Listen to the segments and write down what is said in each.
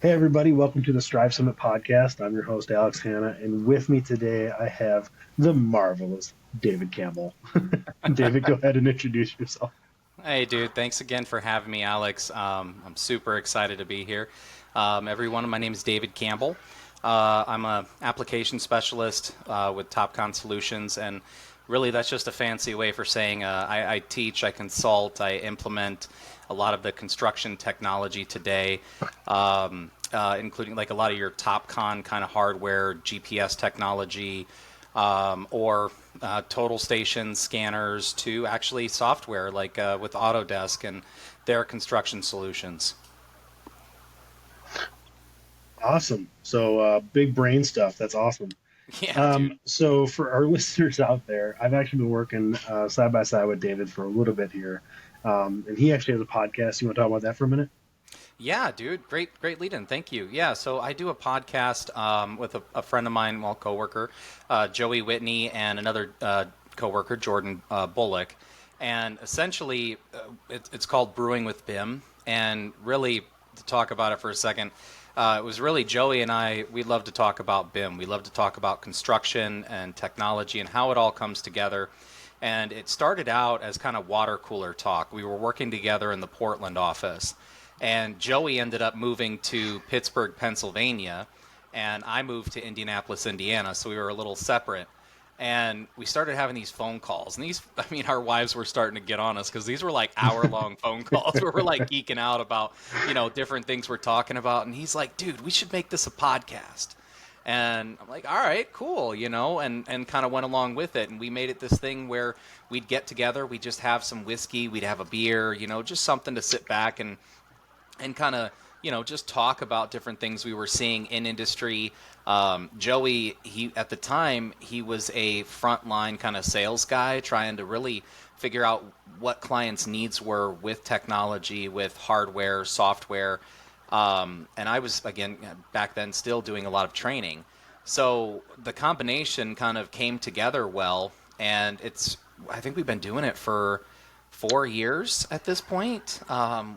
Hey, everybody, welcome to the Strive Summit podcast. I'm your host, Alex Hanna, and with me today I have the marvelous David Campbell. David, go ahead and introduce yourself. Hey, dude. Thanks again for having me, Alex. I'm super excited to be here. Everyone, my name is David Campbell. I'm a application specialist with Topcon Solutions, and really that's just a fancy way for saying I teach, I consult, I implement a lot of the construction technology today, including like a lot of your Topcon kind of hardware, GPS technology, or total station scanners to actually software like with Autodesk and their construction solutions. Awesome. So, big brain stuff. That's awesome. Yeah, dude. So, for our listeners out there, I've actually been working side by side with David for a little bit here. And he actually has a podcast. You want to talk about that for a minute? Yeah, dude. Great lead in. Thank you. Yeah, so I do a podcast with a friend of mine, well, coworker, Joey Whitney, and another coworker, Jordan Bullock. And essentially, it's called Brewing with BIM. And really, to talk about it for a second, it was really Joey and I. We love to talk about BIM. We love to talk about construction and technology and how it all comes together. And it started out as kind of water cooler talk. We were working together in the Portland office, and Joey ended up moving to Pittsburgh, Pennsylvania, and I moved to Indianapolis, Indiana. So we were a little separate. And we started having these phone calls. And these, I mean, our wives were starting to get on us because these were like hour-long phone calls where we're like geeking out about, different things we're talking about. And he's like, dude, we should make this a podcast. And I'm like, all right, cool, and kind of went along with it. And we made it this thing where we'd get together, we'd just have some whiskey, we'd have a beer, just something to sit back and kind of just talk about different things we were seeing in industry. Joey, he at the time he was a frontline kind of sales guy, trying to really figure out what clients' needs were with technology, with hardware, software, and I was again back then still doing a lot of training. So the combination kind of came together well, and I think we've been doing it for 4 years at this point.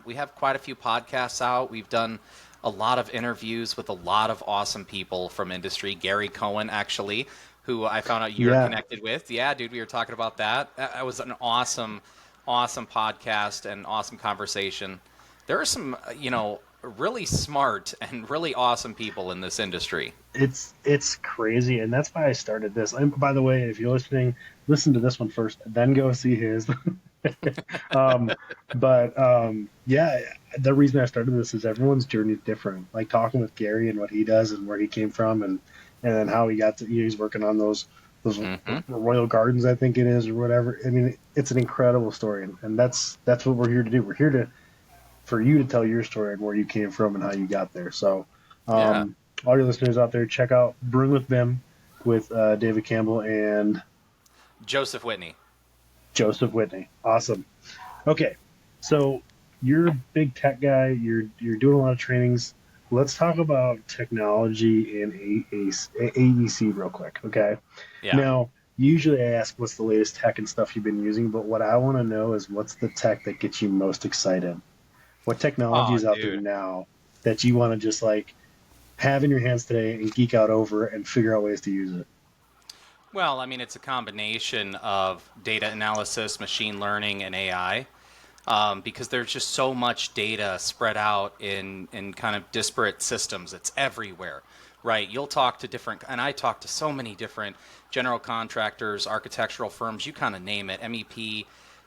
We have quite a few podcasts out. We've done a lot of interviews with a lot of awesome people from industry. Gary Cohen, actually, who I found out you're Yeah, connected with. Yeah, dude, we were talking about that. That was an awesome podcast and awesome conversation. There are some, really smart and really awesome people in this industry. it's crazy, and that's why I started this. And by the way, if you're listening, listen to this one first, then go see his. um, but yeah, the reason I started this is everyone's journey is different. Like talking with Gary and what he does and where he came from, and then how he got to he's working on those Hmm. Royal Gardens, I think it is, or whatever. I mean, it's an incredible story, and that's what we're here to do. We're here to for you to tell your story and where you came from and how you got there. So, Yeah. um, all your listeners out there, check out Brewing with Bim with David Campbell and Joseph Whitney. Joseph Whitney. Awesome. Okay, so you're a big tech guy. You're doing a lot of trainings. Let's talk about technology and AEC real quick. Okay. Yeah. Now, usually I ask what's the latest tech and stuff you've been using, but what I want to know is what's the tech that gets you most excited? What technology Oh, is out there dude. now that you want to just like have in your hands today and geek out over and figure out ways to use it? Well, I mean, it's a combination of data analysis, machine learning, and AI. Because there's just so much data spread out in kind of disparate systems. It's everywhere, right? You'll talk to different, and I talk to so many different general contractors, architectural firms, you kind of name it, MEP,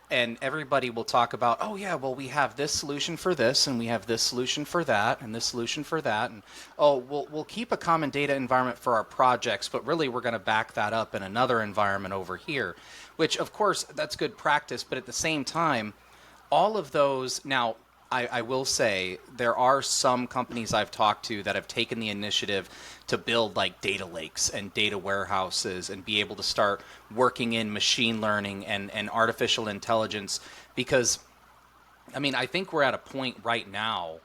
and everybody will talk about, oh yeah, well we have this solution for this, and we have this solution for that, and this solution for that, and oh we'll keep a common data environment for our projects, but really we're going to back that up in another environment over here, which of course that's good practice, but at the same time all of those now I will say there are some companies I've talked to that have taken the initiative to build like data lakes and data warehouses and be able to start working in machine learning and artificial intelligence because I mean I think we're at a point right now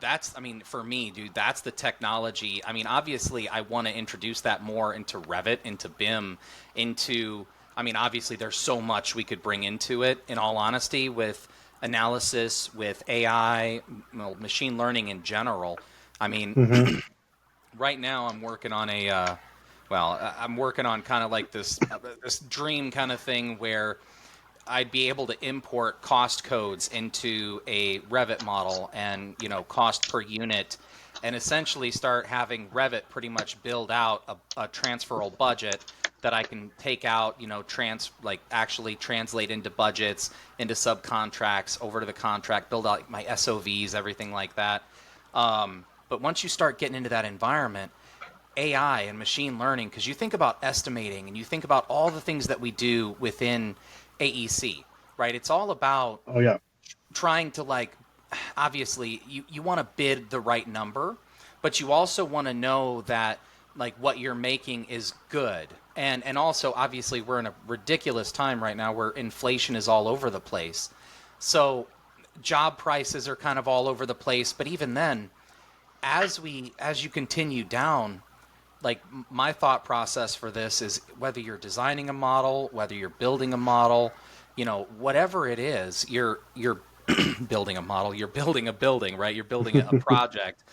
that's I mean for me dude that's the technology. I mean obviously I want to introduce that more into Revit, into BIM, into I mean obviously there's so much we could bring into it in all honesty with analysis, with AI, well, machine learning in general. I mean, Mm-hmm. right now I'm working on I'm working on kind of like this dream kind of thing where I'd be able to import cost codes into a Revit model and, cost per unit, and essentially start having Revit pretty much build out a transferable budget that I can take out, actually translate into budgets, into subcontracts, over to the contract, build out my SOVs, everything like that. But once you start getting into that environment, AI and machine learning, because you think about estimating and you think about all the things that we do within AEC, right? It's all about Oh yeah. trying to obviously you want to bid the right number, but you also want to know that what you're making is good. And also obviously we're in a ridiculous time right now where inflation is all over the place. So job prices are kind of all over the place, but even then, as you continue down, my thought process for this is whether you're designing a model, whether you're building a model, whatever it is, you're building a model, you're building a building, right? You're building a project.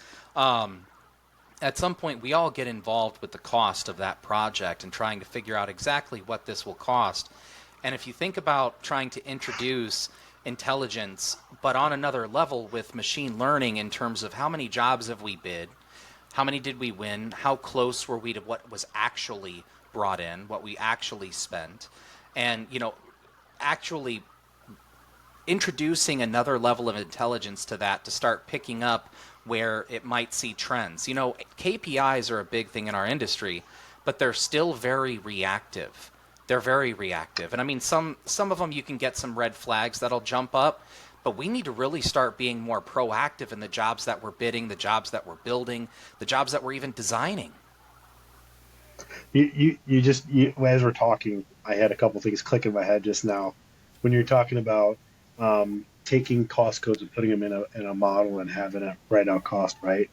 At some point, we all get involved with the cost of that project and trying to figure out exactly what this will cost. And if you think about trying to introduce intelligence, but on another level with machine learning in terms of how many jobs have we bid, how many did we win, how close were we to what was actually brought in, what we actually spent, and actually introducing another level of intelligence to that to start picking up where it might see trends. KPIs are a big thing in our industry, but they're still very reactive. They're very reactive. And I mean, some of them you can get some red flags that'll jump up, but we need to really start being more proactive in the jobs that we're bidding, the jobs that we're building, the jobs that we're even designing. As we're talking, I had a couple things click in my head just now. When you're talking about taking cost codes and putting them in a model and having it write out cost, right?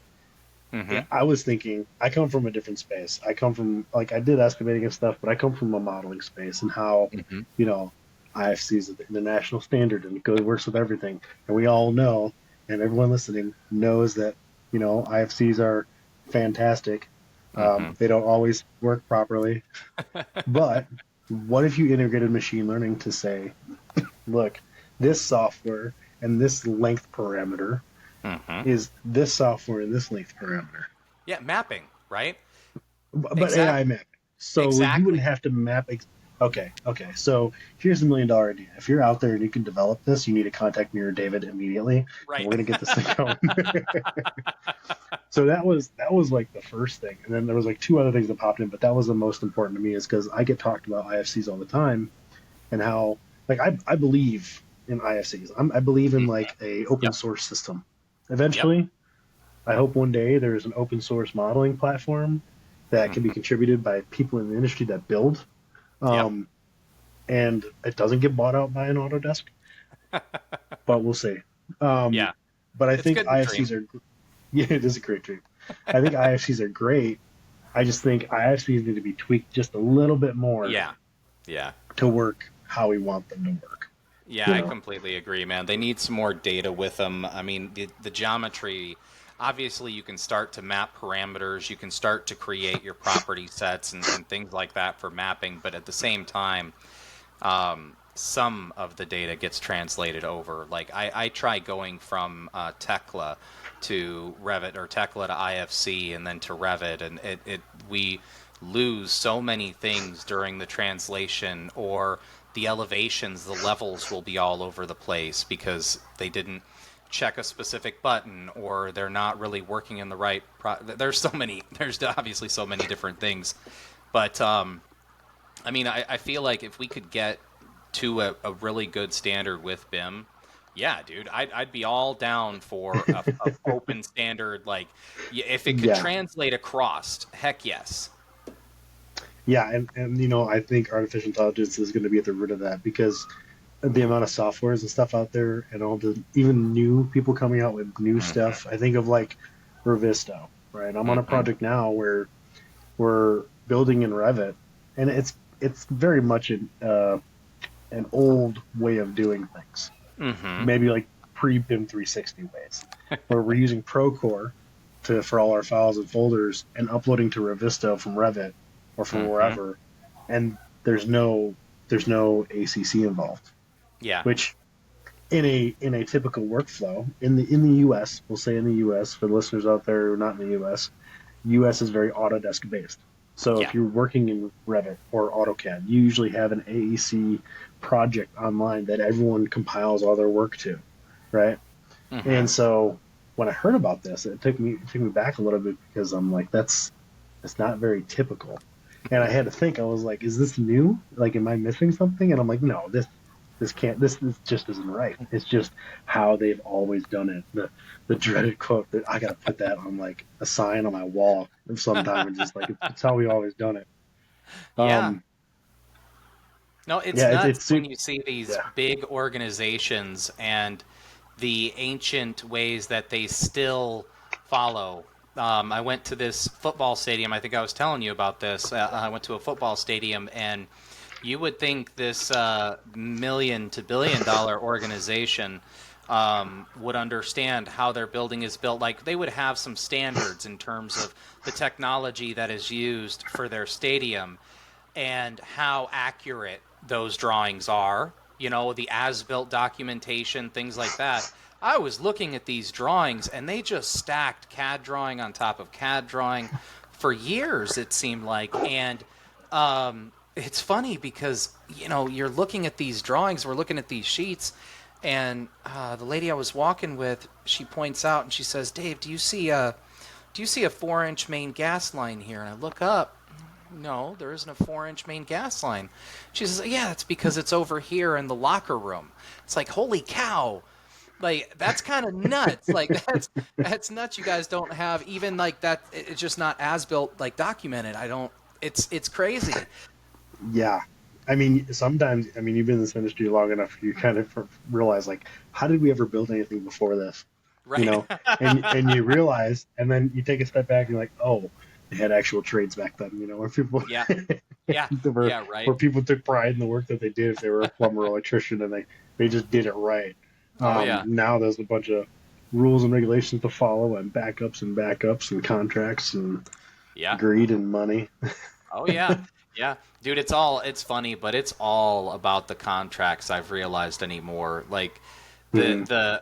Mm-hmm. Yeah, I was thinking, I come from a different space. I come from, like, I did estimating and stuff, but I come from a modeling space and how, Mm-hmm. you know, IFC is the international standard and it goes works with everything. And we all know, and everyone listening knows that, IFCs are fantastic. Mm-hmm. They don't always work properly. But what if you integrated machine learning to say, look, this software and this length parameter Mm-hmm. is this software and this length parameter? Yeah, mapping, right? But AI Exactly. mapping. So you wouldn't Exactly. have to map. Okay, okay. So here's $1 million idea. If you're out there and you can develop this, you need to contact me or David immediately, and Right. we're gonna get this thing going. So that was like the first thing, and then there was like two other things that popped in, but that was the most important to me is because I get talked about IFCs all the time and how like I believe in IFCs. I believe in like a open Yep. source system. Yep. Eventually, I hope one day there's an open source modeling platform that can be Mm-hmm. contributed by people in the industry that build, Yep. um, and it doesn't get bought out by an Autodesk, but we'll see. Um, Yeah. but I It's think good to dream. IFCs are, yeah, it is a great dream. I think IFCs are great. I just think IFCs need to be tweaked just a little bit more Yeah. Yeah. to work how we want them to work. Yeah, You I know, completely agree, man. They need some more data with them. I mean, the geometry, obviously, you can start to map parameters, you can start to create your property sets and things like that for mapping, but at the same time, some of the data gets translated over. Like, I try going from Tekla to Revit or Tekla to IFC and then to Revit, and we lose so many things during the translation, or the elevations, the levels will be all over the place because they didn't check a specific button, or they're not really working in the right there's obviously so many different things, but I mean, I feel like if we could get to a really good standard with BIM, yeah, dude, I'd be all down for a open standard. Like, if it could yeah, translate across, heck yes. yeah, and I think artificial intelligence is going to be at the root of that because the amount of softwares and stuff out there and all the even new people coming out with new Mm-hmm. stuff. I think of like Revisto, right? I'm on a Mm-hmm. project now where we're building in Revit, and it's very much an old way of doing things, Mm-hmm. maybe like pre BIM 360 ways, where we're using Procore for all our files and folders and uploading to Revisto from Revit or from Mm-hmm. wherever, and there's no ACC involved, Yeah. which in a typical workflow in the US, we'll say in the US for the listeners out there who are not in the US is very Autodesk based. So Yeah. if you're working in Revit or AutoCAD, you usually have an AEC project online that everyone compiles all their work to, right? Mm-hmm. And so when I heard about this, it took me back a little bit because I'm like, that's not very typical. And I had to think, I was like, is this new? Like, am I missing something? And I'm like, no, this just isn't right. It's just how they've always done it. The dreaded quote that I gotta put that on like a sign on my wall sometime and just like it's how we always done it. Yeah. Um, No, it's yeah, nuts it's when you see these yeah, big organizations and the ancient ways that they still follow. I went to this football stadium. I think I was telling you about this. I went to a football stadium, and you would think this million to billion dollar organization would understand how their building is built. Like they would have some standards in terms of the technology that is used for their stadium and how accurate those drawings are, the as built documentation, things like that. I was looking at these drawings and they just stacked CAD drawing on top of CAD drawing for years, it seemed like. And it's funny because, you're looking at these drawings, we're looking at these sheets, and the lady I was walking with, she points out and she says, Dave, do you see a 4-inch main gas line here? And I look up, no, there isn't a 4-inch main gas line. She says, yeah, it's because it's over here in the locker room. It's like, holy cow. Like, that's kind of nuts. Like, that's nuts. You guys don't have even like that. It's just not as built, like documented. I don't, it's crazy. yeah. I mean, sometimes, I mean, you've been in this industry long enough, you kind of realize like, how did we ever build anything before this? You Right. know, and you realize, and then you take a step back and you're like, oh, they had actual trades back then. Where people Yeah. Yeah. where Yeah. Right. where people took pride in the work that they did if they were a plumber or electrician and they just did it right. Oh, yeah. Now there's a bunch of rules and regulations to follow and backups and contracts and Yeah. greed and money. Oh yeah, yeah, dude. It's funny, but it's all about the contracts. I've realized anymore. Like the Hmm. the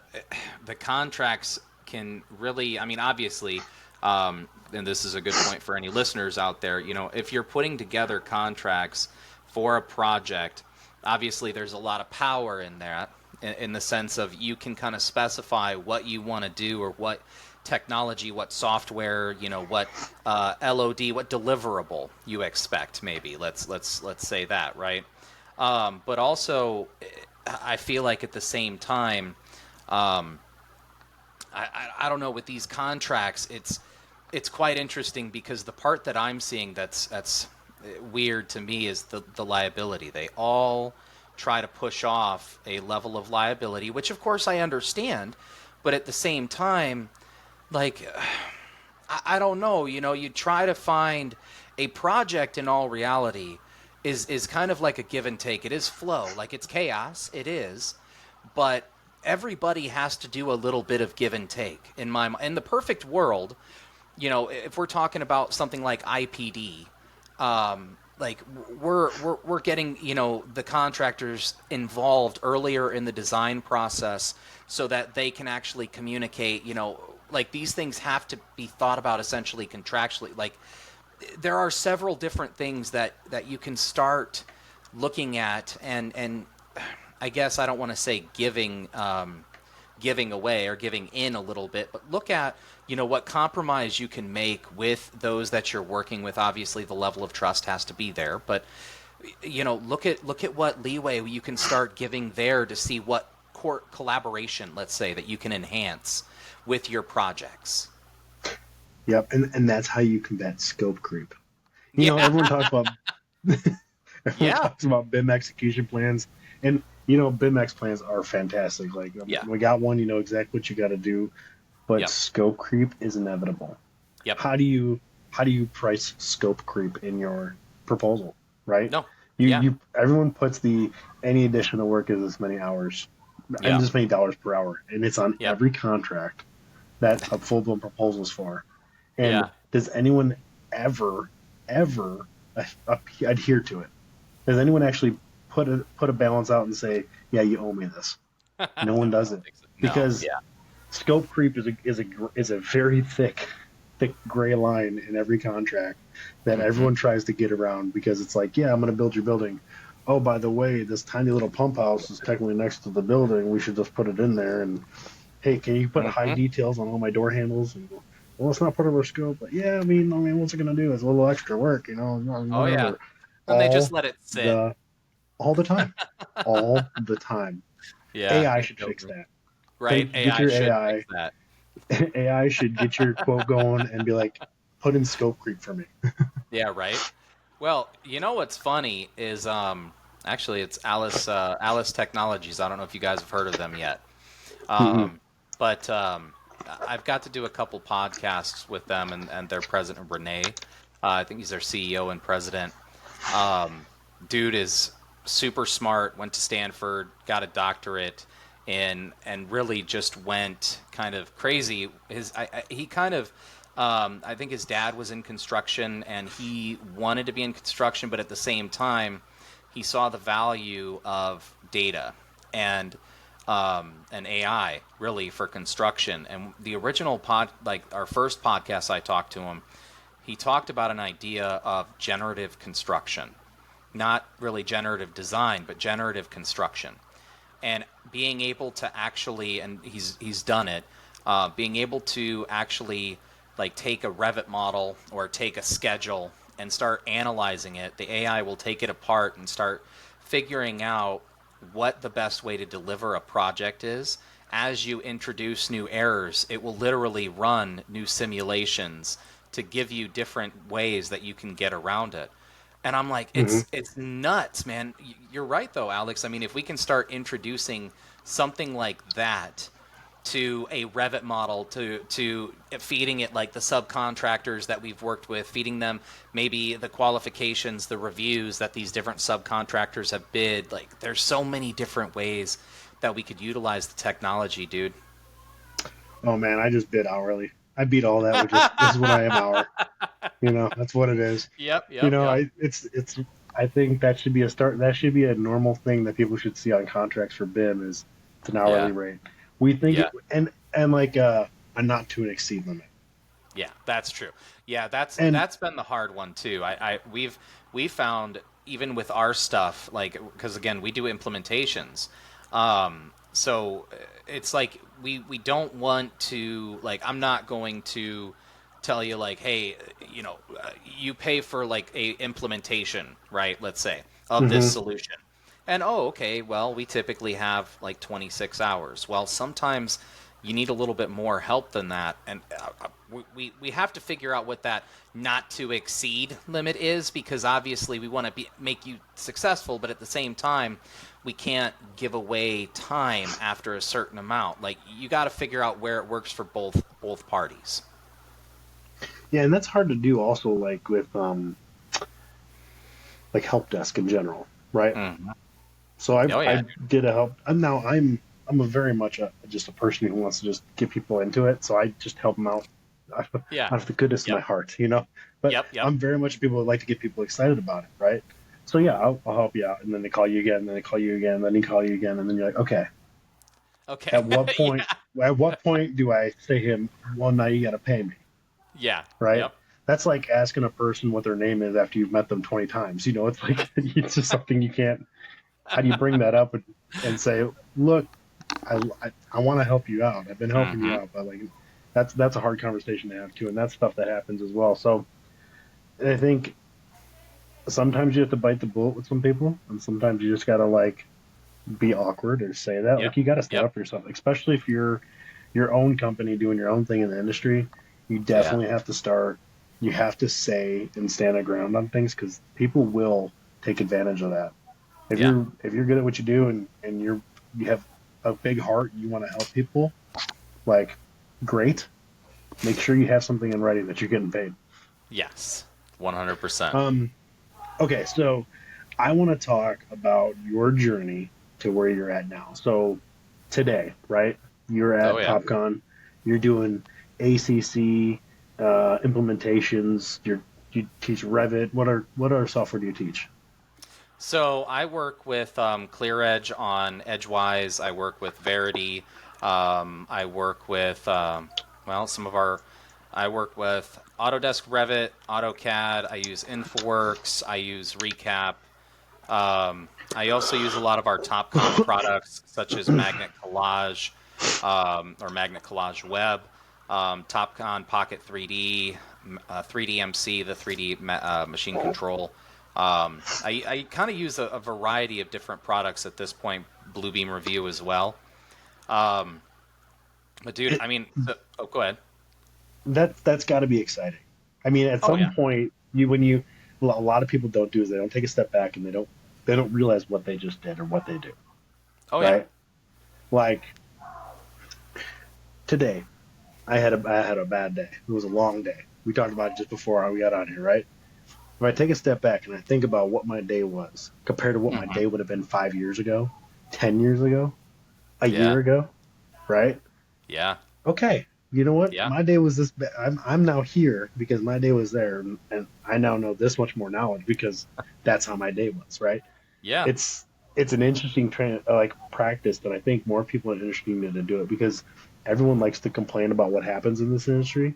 the contracts can really. I mean, obviously, and this is a good point for any listeners out there. If you're putting together contracts for a project, obviously there's a lot of power in that. In the sense of you can kind of specify what you want to do or what technology, what software, what LOD, what deliverable you expect. Maybe let's say that, right? But also, I feel like at the same time, um, I don't know, with these contracts, it's quite interesting because the part that I'm seeing that's weird to me is the liability. They all try to push off a level of liability, which of course I understand, but at the same time, like I don't know, you try to find a project in all reality is kind of like a give and take. It is flow, like it's chaos, it is, but everybody has to do a little bit of give and take in the perfect world. If we're talking about something like IPD, like we're getting the contractors involved earlier in the design process so that they can actually communicate. Like these things have to be thought about essentially contractually. Like there are several different things that you can start looking at, and I guess I don't want to say giving away or giving in a little bit, but look at what compromise you can make with those that you're working with. Obviously, the level of trust has to be there, but look at what leeway you can start giving there to see what collaboration, let's say, that you can enhance with your projects. Yep, and that's how you combat scope creep. Yeah, Everyone talks about everyone yeah, talks about BIM execution plans, and BIM X plans are fantastic. Like yeah, we got one, you know exactly what you got to do, but yep, scope creep is inevitable. yep. How do you price scope creep in your proposal, right? No, You yeah, you everyone puts the any additional work is this many hours and yeah, this many dollars per hour, and it's on yep, every contract that a full blown proposal is for. And Yeah. does anyone ever adhere to it? Does anyone actually put a balance out and say, yeah, you owe me this? No one No, I does don't it think so. No. because Yeah. scope creep is a very thick gray line in every contract that Hmm. everyone tries to get around because it's like, yeah, I'm going to build your building. Oh, by the way, this tiny little pump house is technically next to the building. We should just put it in there. And hey, can you put high Hmm. details on all my door handles? And go, well, it's not part of our scope, but yeah, I mean, what's it going to do? It's a little extra work, Oh yeah. whatever. And they just All let it sit. the all the time, all the time. Yeah. AI You're should fix joking. that. Right. Get AI your should fix AI. that. AI should get your quote going and be like, put in scope creep for me. Yeah. Right. Well, you know what's funny is actually it's Alice Technologies. I don't know if you guys have heard of them yet. Mm-hmm. But I've got to do a couple podcasts with them and their president Renee. I think he's their CEO and president. Um, Dude is super smart. Went to Stanford, got a doctorate, and really just went kind of crazy. He kind of. I think his dad was in construction, and he wanted to be in construction, but at the same time, he saw the value of data and AI really for construction. And the original like our first podcast, I talked to him. He talked about an idea of generative construction, not really generative design, but generative construction, and being able to actually, and he's done it, being able to actually like take a Revit model or take a schedule and start analyzing it. The AI will take it apart and start figuring out what the best way to deliver a project is. As you introduce new errors, it will literally run new simulations to give you different ways that you can get around it. And I'm like, Mm-hmm. it's nuts, man. You're right though, Alex. I mean, if we can start introducing something like that to a Revit model, to feeding it like the subcontractors that we've worked with, feeding them maybe the qualifications, the reviews that these different subcontractors have bid. Like, there's so many different ways that we could utilize the technology, dude. Oh man, I just bid hourly. I beat all that with just this is what I am hour. That's what it is. Yep, yep, yep. It's I think that should be a start. That should be a normal thing that people should see on contracts for BIM is it's an Yeah, hourly rate. We think yeah. it and like a not to exceed limit. Yeah, that's true. Yeah, And that's been the hard one too. We found even with our stuff, like, because again we do implementations, so it's like we don't want to, like, I'm not going to tell you like, hey, you pay for like a implementation, right? Let's say of this hmm solution. And oh, okay, well, we typically have like 26 hours. Well, sometimes you need a little bit more help than that. And we have to figure out what that not to exceed limit is, because obviously we want to make you successful, but at the same time, we can't give away time after a certain amount. Like, you got to figure out where it works for both parties. yeah, and that's hard to do also like with like help desk in general, right? Mm. So Oh yeah, I did a help. And now I'm a very much just a person who wants to just get people into it. So I just help them out out yeah, of the goodness of my yep, heart. But yep, yep. I'm very much people that like to get people excited about it, right? So yeah, I'll help you out, and then they call you again, and then they call you again, and then they call you again, and then you're like, okay, Okay, at what point? yeah, At what point do I say to him, well, now you got to pay me, yeah, right? yep. That's like asking a person what their name is after you've met them 20 times. It's like it's just something you can't. How do you bring that up and say, look, I want to help you out. I've been helping you Hmm. out, but like that's a hard conversation to have too, and that's stuff that happens as well. So I think sometimes you have to bite the bullet with some people, and sometimes you just gotta like be awkward or say that. Yep, Like you got to stand yep, up for yourself, especially if you're your own company doing your own thing in the industry. You yeah, definitely have to start. You have to say and stand a ground on things because people will take advantage of that. yeah. If you're good at what you do and you have a big heart, you want to help people, like great. Make sure you have something in writing that you're getting paid. Yes, 100%. Um, okay, so I want to talk about your journey to where you're at now. So today, right? You're Oh at yeah. Topcon. You're doing ACC. implementations? You teach Revit. What other software do you teach? So I work with ClearEdge on Edgewise. I work with Verity. I work with well, some of our. I work with Autodesk Revit, AutoCAD. I use InfoWorks. I use Recap. I also use a lot of our Topcon products, such as Magnet Collage or Magnet Collage Web, Topcon Pocket 3D, 3D MC, the 3D machine control. I kind of use a variety of different products at this point, Bluebeam Review as well. Um, but dude, It, I mean, oh, go ahead. that's got to be exciting. I mean, at Oh some yeah, point, a lot of people don't do is they don't take a step back and they don't realize what they just did or what they do, oh yeah. right? Like today, I had a bad day. It was a long day. We talked about it just before we got on here, right? If I take a step back and I think about what my day was compared to what my Hmm. day would have been 5 years ago, 10 years ago, a Yeah, year ago, right? yeah, Okay, you know what? yeah, My day was this. I'm now here because my day was there, and I now know this much more knowledge because that's how my day was, right? yeah, It's an interesting like practice that I think more people are interested in to do it because everyone likes to complain about what happens in this industry,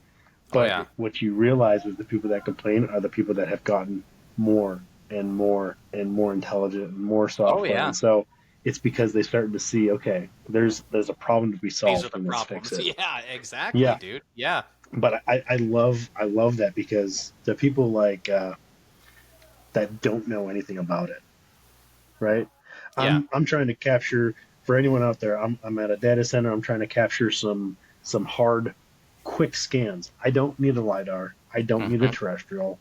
oh but yeah, what you realize is the people that complain are the people that have gotten more and more and more intelligent and more oh software, yeah. and so it's because they started to see, okay, there's a problem to be These are solved, the and let's fix problems. it. Yeah, exactly, Yeah, dude. Yeah, but I love that because the people like that don't know anything about it, right? yeah. I'm trying to capture for anyone out there. I'm at a data center. I'm trying to capture some hard, quick scans. I don't need a lidar. I don't need a Hmm. terrestrial.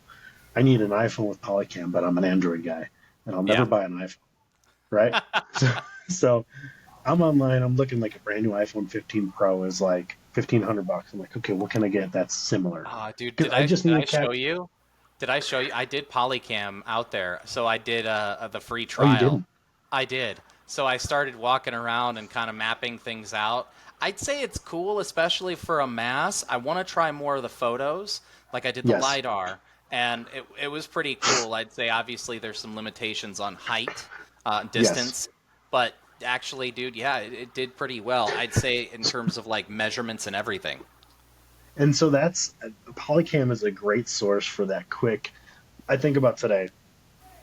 I need an iPhone with Polycam, but I'm an Android guy, and I'll never Yeah. buy an iPhone, right? So I'm online. I'm looking like a brand new iPhone 15 Pro is like $1,500. I'm like, okay, what can I get that's similar? Dude, Because I just did need a I show cap. you? Did I show you? I did Polycam out there. So I did the free Oh, you trial. didn't? I did. So I started walking around and kind of mapping things out. I'd say it's cool, especially for a mass. I want to try more of the photos, like I did the Yes. LiDAR, and it was pretty cool. I'd say obviously there's some limitations on height, Yes. distance, but actually, dude, yeah, it did pretty well. I'd say in terms of like measurements and everything. And so that's Polycam is a great source for that quick. I think about today.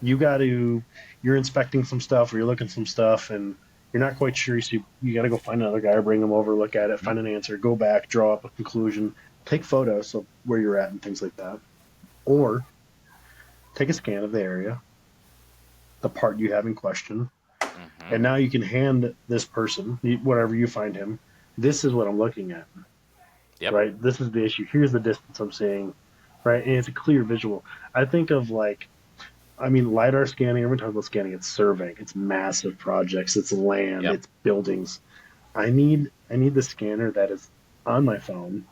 You got to you're inspecting some stuff or you're looking some stuff and you're not quite sure, so you got to go find another guy, bring him over, look at it, find an answer, go back, draw up a conclusion, take photos of where you're at and things like that, or take a scan of the area, the part you have in question, Hmm. and now you can hand this person, whatever you find him, this is what I'm looking at, Yep. right? This is the issue. Here's the distance I'm seeing, right? And it's a clear visual. I think of like, I mean, LiDAR scanning, everyone talks about scanning, it's surveying, it's massive projects, it's land, Yep. it's buildings. I need the scanner that is on my phone,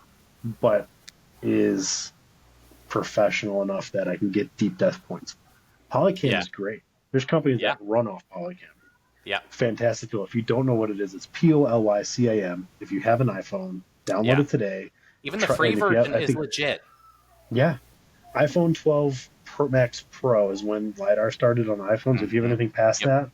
but is professional enough that I can get deep depth points. Polycam Yeah. is great. There's companies Yeah. that run off Polycam. Yeah. Fantastic tool. If you don't know what it is, it's Polycam. If you have an iPhone, download Yeah. it today. Even the Try, free and if you have, version I is think, legit. yeah, iPhone 12 Pro Max Pro is when LiDAR started on iPhones. If you have Hmm. anything past Yep.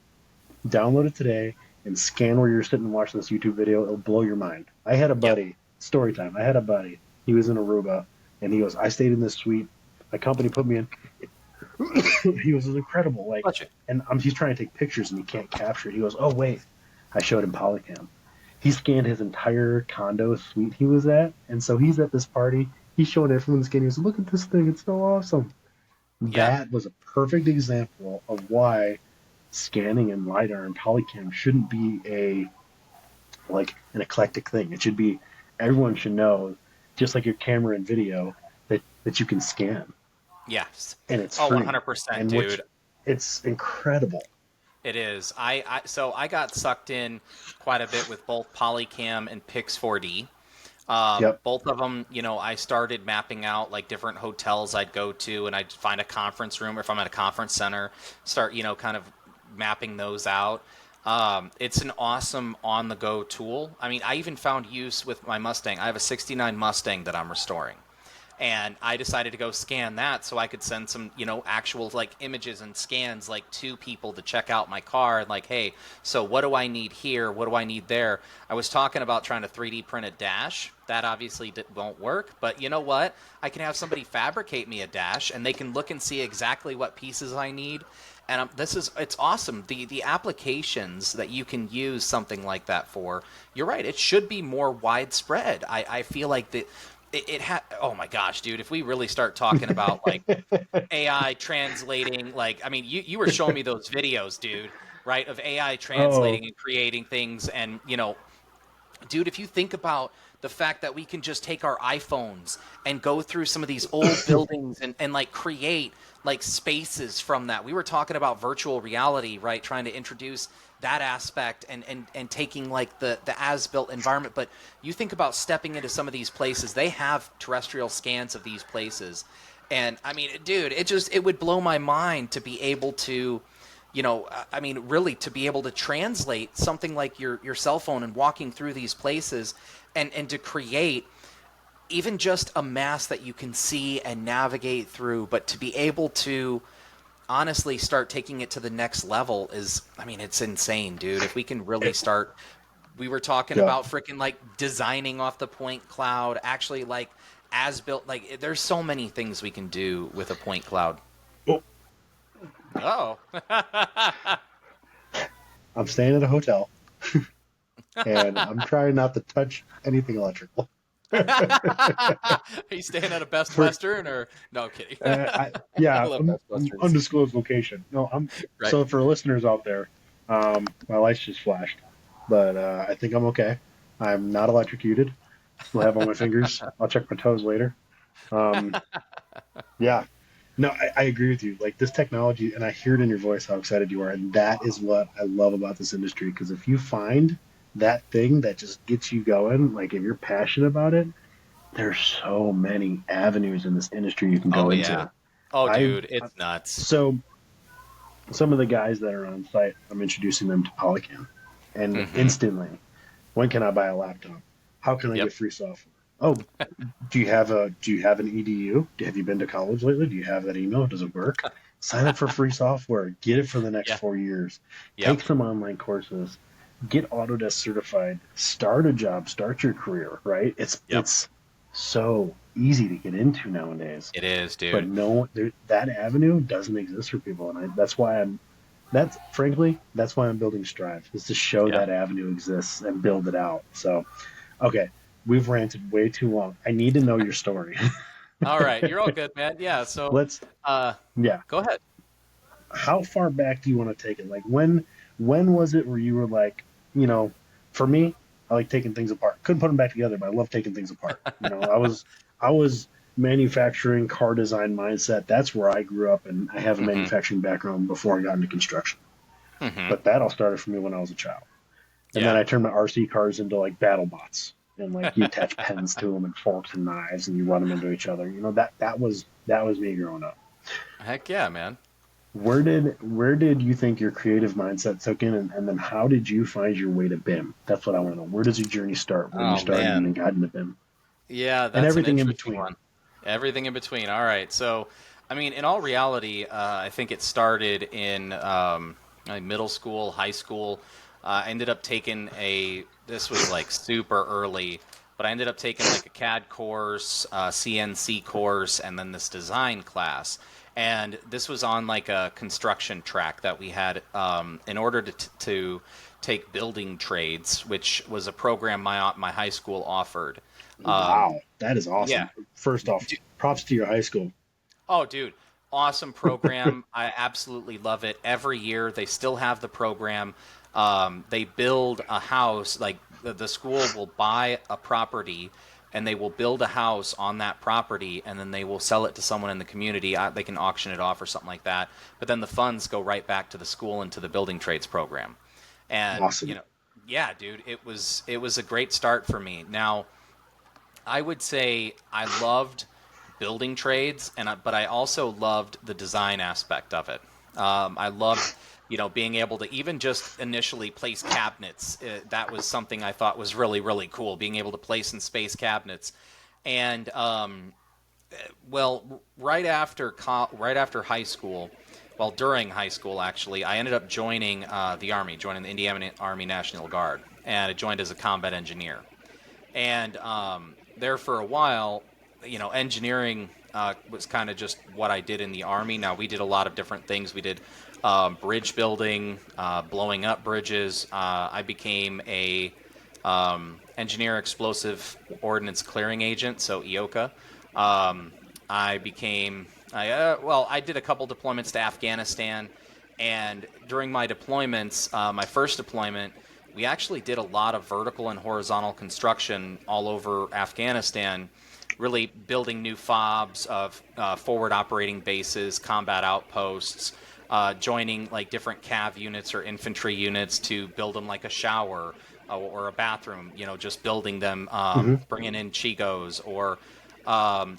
that, download it today and scan where you're sitting and watching this YouTube video. It'll blow your mind. I had a Yep. buddy, story time. I had a buddy. He was in Aruba and he goes, I stayed in this suite. My company put me in. He was incredible. Like, Watch it. and he's trying to take pictures and he can't capture it. He goes, oh, wait. I showed him Polycam. He scanned his entire condo suite he was at. And so he's at this party. He's showing everyone the scan. He goes, look at this thing. It's so awesome. Yeah. That was a perfect example of why scanning and LiDAR and Polycam shouldn't be like an eclectic thing. It should be everyone should know, just like your camera and video, that you can scan Yes. and it's Oh, free. 100%, And which dude. it's incredible. It is. So I got sucked in quite a bit with both Polycam and Pix 4D. Yep. Both of them, I started mapping out like different hotels I'd go to, and I'd find a conference room, or if I'm at a conference center, start, kind of mapping those out. It's an awesome on-the-go tool. I mean, I even found use with my Mustang. I have a '69 Mustang that I'm restoring. And I decided to go scan that so I could send some, actual like images and scans like to people to check out my car and like, hey, so what do I need here? What do I need there? I was talking about trying to 3D print a dash. That obviously won't work, but you know what? I can have somebody fabricate me a dash and they can look and see exactly what pieces I need. And it's awesome. The applications that you can use something like that for, you're right. It should be more widespread. I feel like oh my gosh, dude, if we really start talking about like AI translating, like, I mean, you were showing me those videos, dude, right, of AI Oh, translating and creating things. And, dude, if you think about the fact that we can just take our iPhones and go through some of these old buildings and like create like spaces from that. We were talking about virtual reality, right? Trying to introduce that aspect and taking like the as built environment. But you think about stepping into some of these places, they have terrestrial scans of these places. And I mean, dude, it would blow my mind to be able to, I mean, really to be able to translate something like your cell phone and walking through these places and to create even just a mass that you can see and navigate through, but to be able to honestly start taking it to the next level is, I mean, it's insane, dude. If we can really start, we were talking yeah. about freaking like designing off the point cloud, actually like as built, like there's so many things we can do with a point cloud. Oh, Oh. I'm staying at a hotel and I'm trying not to touch anything electrical. Are you staying at a Best For Western or no? Kidding. I yeah, love Best Westerns. undisclosed location. No, I'm Right. so for listeners out there, my lights just flashed, but I think I'm okay. I'm not electrocuted. Still have all my fingers. I'll check my toes later. Um, yeah, no, I agree with you. Like this technology, and I hear it in your voice how excited you are, and that is what I love about this industry. Because if you find that thing that just gets you going, like if you're passionate about it, there's so many avenues in this industry you can Oh go yeah. into. Oh I dude, it's nuts. so some of the guys that are on site, I'm introducing them to Polycam, and Mm-hmm. instantly, when can I buy a laptop? How can I Yep. get free software? Oh, do you have an EDU? Have you been to college lately? Do you have that email? Does it work? Sign up for free software. Get it for the next Yeah. 4 years. Take Yep. some online courses. Get Autodesk certified. Start a job. Start your career. Right? Yep. It's so easy to get into nowadays. It is, But dude. no, that avenue doesn't exist for people, and that's why that's frankly that's why I'm building Strive is to show Yeah. that avenue exists and build it out. So okay, we've ranted way too long. I need to know your story. All right. You're all good, man. Yeah. So, Let's uh, yeah. go ahead. How far back do you want to take it? Like when was it where you were like, you know, for me, I like taking things apart. Couldn't put them back together, but I love taking things apart. I was manufacturing car design mindset. That's where I grew up, and I have a Mm-hmm. manufacturing background before I got into construction. Mm-hmm. But that all started for me when I was a child. And then Yeah. I turned my RC cars into like battle bots. And like you attach pens to them and forks and knives and you run them into each other. You know, that was me growing up. Heck yeah, man. Where did you think your creative mindset took in, and then how did you find your way to BIM? That's what I want to know. Where does your journey start? Where you Oh started and man. then got into BIM Yeah, and that's an everything in interesting between. one. Everything in between. All right. So, I mean, in all reality, I think it started in like middle school, high school. I ended up taking this was like super early, but I ended up taking like a CAD course, CNC course, and then this design class. And this was on like a construction track that we had in order to take building trades, which was a program my high school offered. Wow, that is Yeah. awesome. First off, props to your high school. Oh, dude, awesome program. I absolutely love it. Every year they still have the program. They build a house, like the school will buy a property and they will build a house on that property and then they will sell it to someone in the community. They can auction it off or something like that. But then the funds go right back to the school and to the building trades program. And, Awesome. yeah, dude, it was a great start for me. Now, I would say I loved building trades, but I also loved the design aspect of it. I loved, being able to even just initially place cabinets. That was something I thought was really, really cool. Being able to place and space cabinets, and Well, right after high school, well, during high school actually, I ended up joining the Army, joining the Indiana Army National Guard, and I joined as a combat engineer. And there for a while, engineering was kind of just what I did in the Army. Now, we did a lot of different things. We did bridge building, blowing up bridges. I became a engineer explosive ordnance clearing agent, so EOCA. I became, I did a couple deployments to Afghanistan, and during my deployments, my first deployment, we actually did a lot of vertical and horizontal construction all over Afghanistan, really building new FOBs of forward operating bases, combat outposts, joining like different cav units or infantry units to build them like a shower or a bathroom, just building them, Hmm. bringing in Chigos or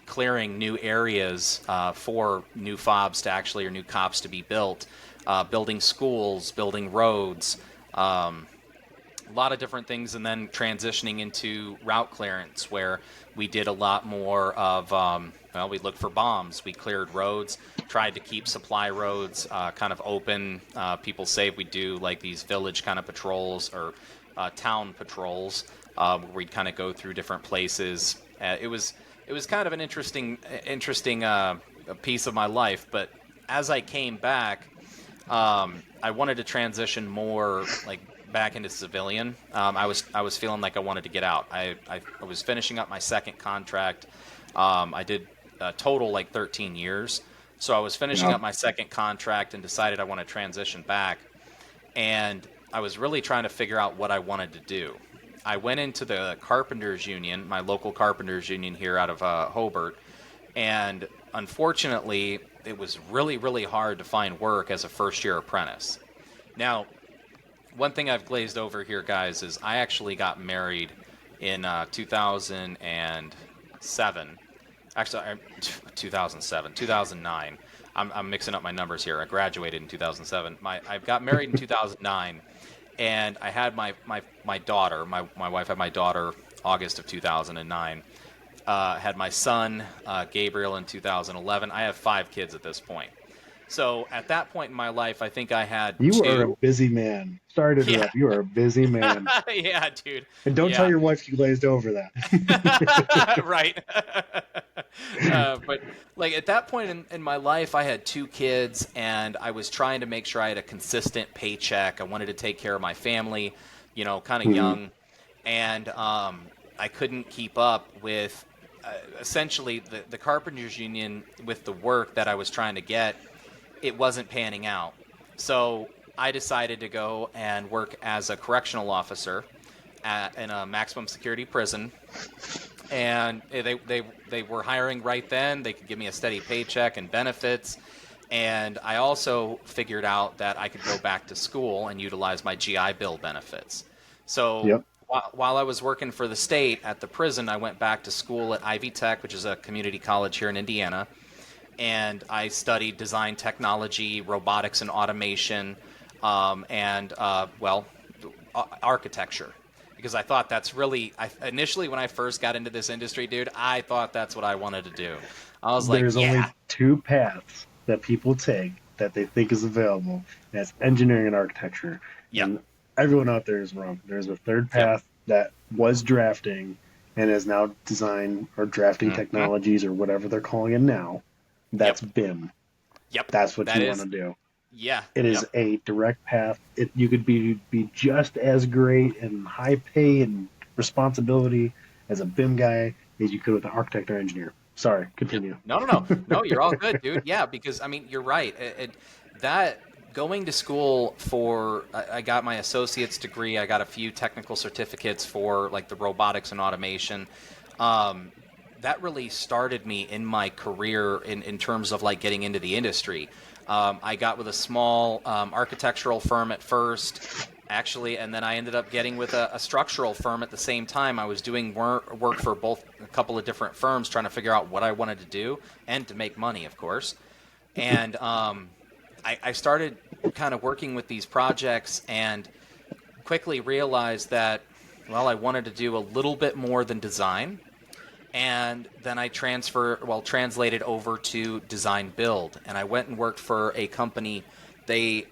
clearing new areas for new FOBs to actually, or new COPs to be built, building schools, building roads, a lot of different things, and then transitioning into route clearance where we did a lot more of, we looked for bombs, we cleared roads, tried to keep supply roads kind of open. People say we do like these village kind of patrols or town patrols where we'd kind of go through different places. It was kind of an interesting piece of my life, but as I came back, I wanted to transition more like back into civilian. I was feeling like I wanted to get out. I was finishing up my second contract. I did a total like 13 years. So I was finishing Yeah. up my second contract and decided I want to transition back. And I was really trying to figure out what I wanted to do. I went into the Carpenters Union, my local Carpenters Union here out of Hobart, and unfortunately, it was really, really hard to find work as a first-year apprentice. Now, one thing I've glazed over here, guys, is I actually got married in 2007. Actually, 2007, 2009. I'm mixing up my numbers here. I graduated in 2007. I got married in 2009, and I had my daughter. My wife had my daughter August of 2009. Had my son Gabriel in 2011. I have 5 kids at this point. So at that point in my life, I think I had You are a 2. busy man. Sorry to Yeah, interrupt. You are a busy man. yeah, dude. And don't tell Yeah, your wife you glazed over that. right. But like at that point in my life, I had 2 kids, and I was trying to make sure I had a consistent paycheck. I wanted to take care of my family, kind of Hmm. young, and I couldn't keep up with essentially the Carpenters Union with the work that I was trying to get. It wasn't panning out, so I decided to go and work as a correctional officer in a maximum security prison, and they were hiring right then. They could give me a steady paycheck and benefits, and I also figured out that I could go back to school and utilize my GI Bill benefits. So Yep. while I was working for the state at the prison, I went back to school at Ivy Tech, which is a community college here in Indiana, and I studied design technology, robotics and automation, and architecture, because I thought that's really. Initially, when I first got into this industry, dude, I thought that's what I wanted to do. I was like, There's yeah, only two paths that people take that they think is available. And that's engineering and architecture. yep, And everyone out there is wrong. There's a third yep, path that was drafting and is now design or drafting mm-hmm, technologies or whatever they're calling it now. yep, That's BIM. yep. That's what That you want to is, do. yeah, It is yep. a direct path. You could be just as great and high pay and responsibility as a BIM guy as you could with an architect or engineer. Sorry, Yep. continue. No, no, no, no. You're all good, dude. Yeah, because I mean, you're right. That going to school for, I got my associate's degree. I got a few technical certificates for like the robotics and automation. Um, that really started me in my career in terms of like getting into the industry. I got with a small architectural firm at first, actually, and then I ended up getting with a structural firm at the same time. I was doing work for both a couple of different firms, trying to figure out what I wanted to do and to make money, of course. And I started kind of working with these projects and quickly realized that, well, I wanted to do a little bit more than design. And then I translated over to design build, and I went and worked for a company. They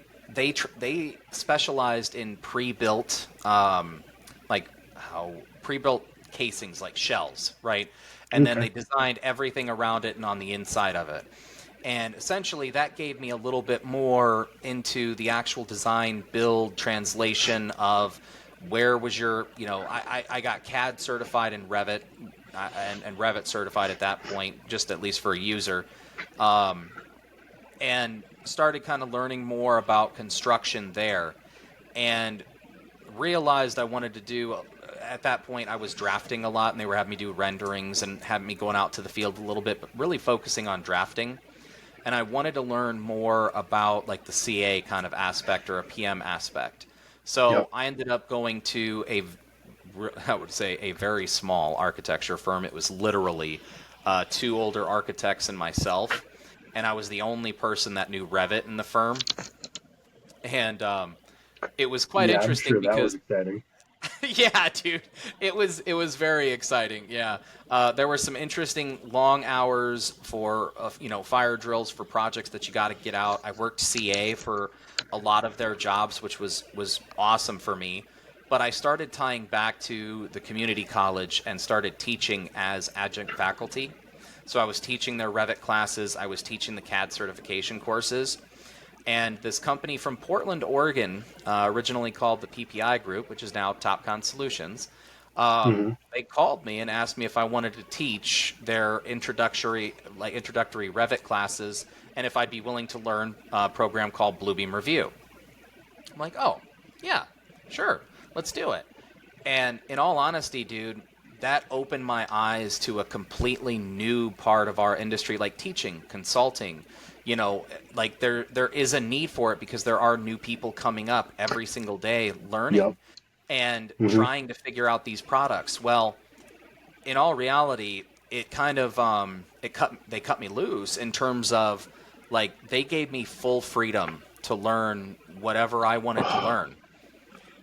specialized in pre-built, like how pre-built casings, like shells, right? And then Okay. they designed everything around it and on the inside of it. And essentially, that gave me a little bit more into the actual design, build, translation of where was your, I got CAD certified in Revit, and Revit certified at that point, just at least for a user, and started kind of learning more about construction there, and realized I wanted to do. At that point, I was drafting a lot, and they were having me do renderings and having me going out to the field a little bit, but really focusing on drafting. And I wanted to learn more about like the CA kind of aspect or a PM aspect. So Yep. I ended up going to I would say a very small architecture firm. It was literally two older architects and myself, and I was the only person that knew Revit in the firm. And it was quite Yeah, I'm interesting sure that was because exciting. yeah, dude, it was very exciting. Yeah, there were some interesting long hours for fire drills for projects that you got to get out. I worked CA for a lot of their jobs, which was awesome for me. But I started tying back to the community college and started teaching as adjunct faculty. So I was teaching their Revit classes. I was teaching the CAD certification courses. And this company from Portland, Oregon, originally called the PPI Group, which is now Topcon Solutions, Hmm. they called me and asked me if I wanted to teach their introductory Revit classes, and if I'd be willing to learn a program called Bluebeam Review. I'm like, oh, yeah, sure, let's do it. And in all honesty, dude, that opened my eyes to a completely new part of our industry, like teaching, consulting. Like there is a need for it because there are new people coming up every single day Yep. learning and Hmm. trying to figure out these products. Well, in all reality, it kind of they cut me loose in terms of like they gave me full freedom to learn whatever I wanted to learn.